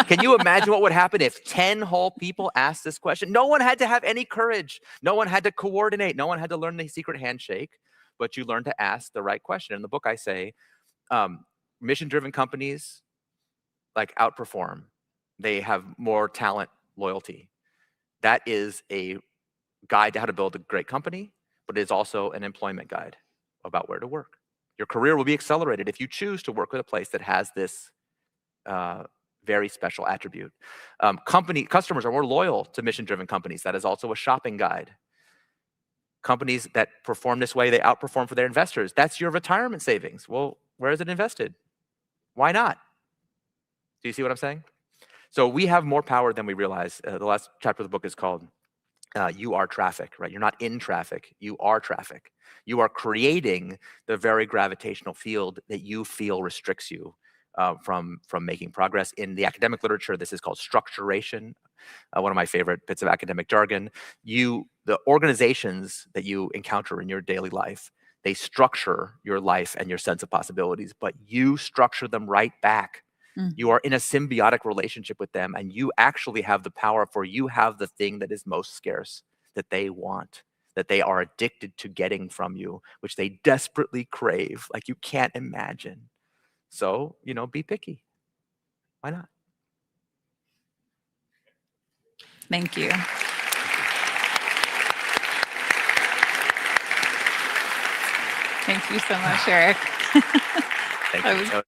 Can you imagine what would happen if 10 whole people asked this question? No one had to have any courage. No one had to coordinate. No one had to learn the secret handshake, but you learned to ask the right question. In the book, I say, mission-driven companies like outperform. They have more talent loyalty. That is a guide to how to build a great company, but it is also an employment guide about where to work. Your career will be accelerated if you choose to work with a place that has this very special attribute. Customers are more loyal to mission-driven companies. That is also a shopping guide. Companies that perform this way, they outperform for their investors. That's your retirement savings. Well, where is it invested? Why not? Do you see what I'm saying? So we have more power than we realize. The last chapter of the book is called You Are Traffic, right? You're not in traffic, you are traffic. You are creating the very gravitational field that you feel restricts you from making progress. In the academic literature, this is called structuration, one of my favorite bits of academic jargon. The organizations that you encounter in your daily life, they structure your life and your sense of possibilities, but you structure them right back. You are in a symbiotic relationship with them, and you actually have the power, for you have the thing that is most scarce, that they want, that they are addicted to getting from you, which they desperately crave, like you can't imagine. So, be picky. Why not? Thank you. Thank you so much, Eric. Thank you.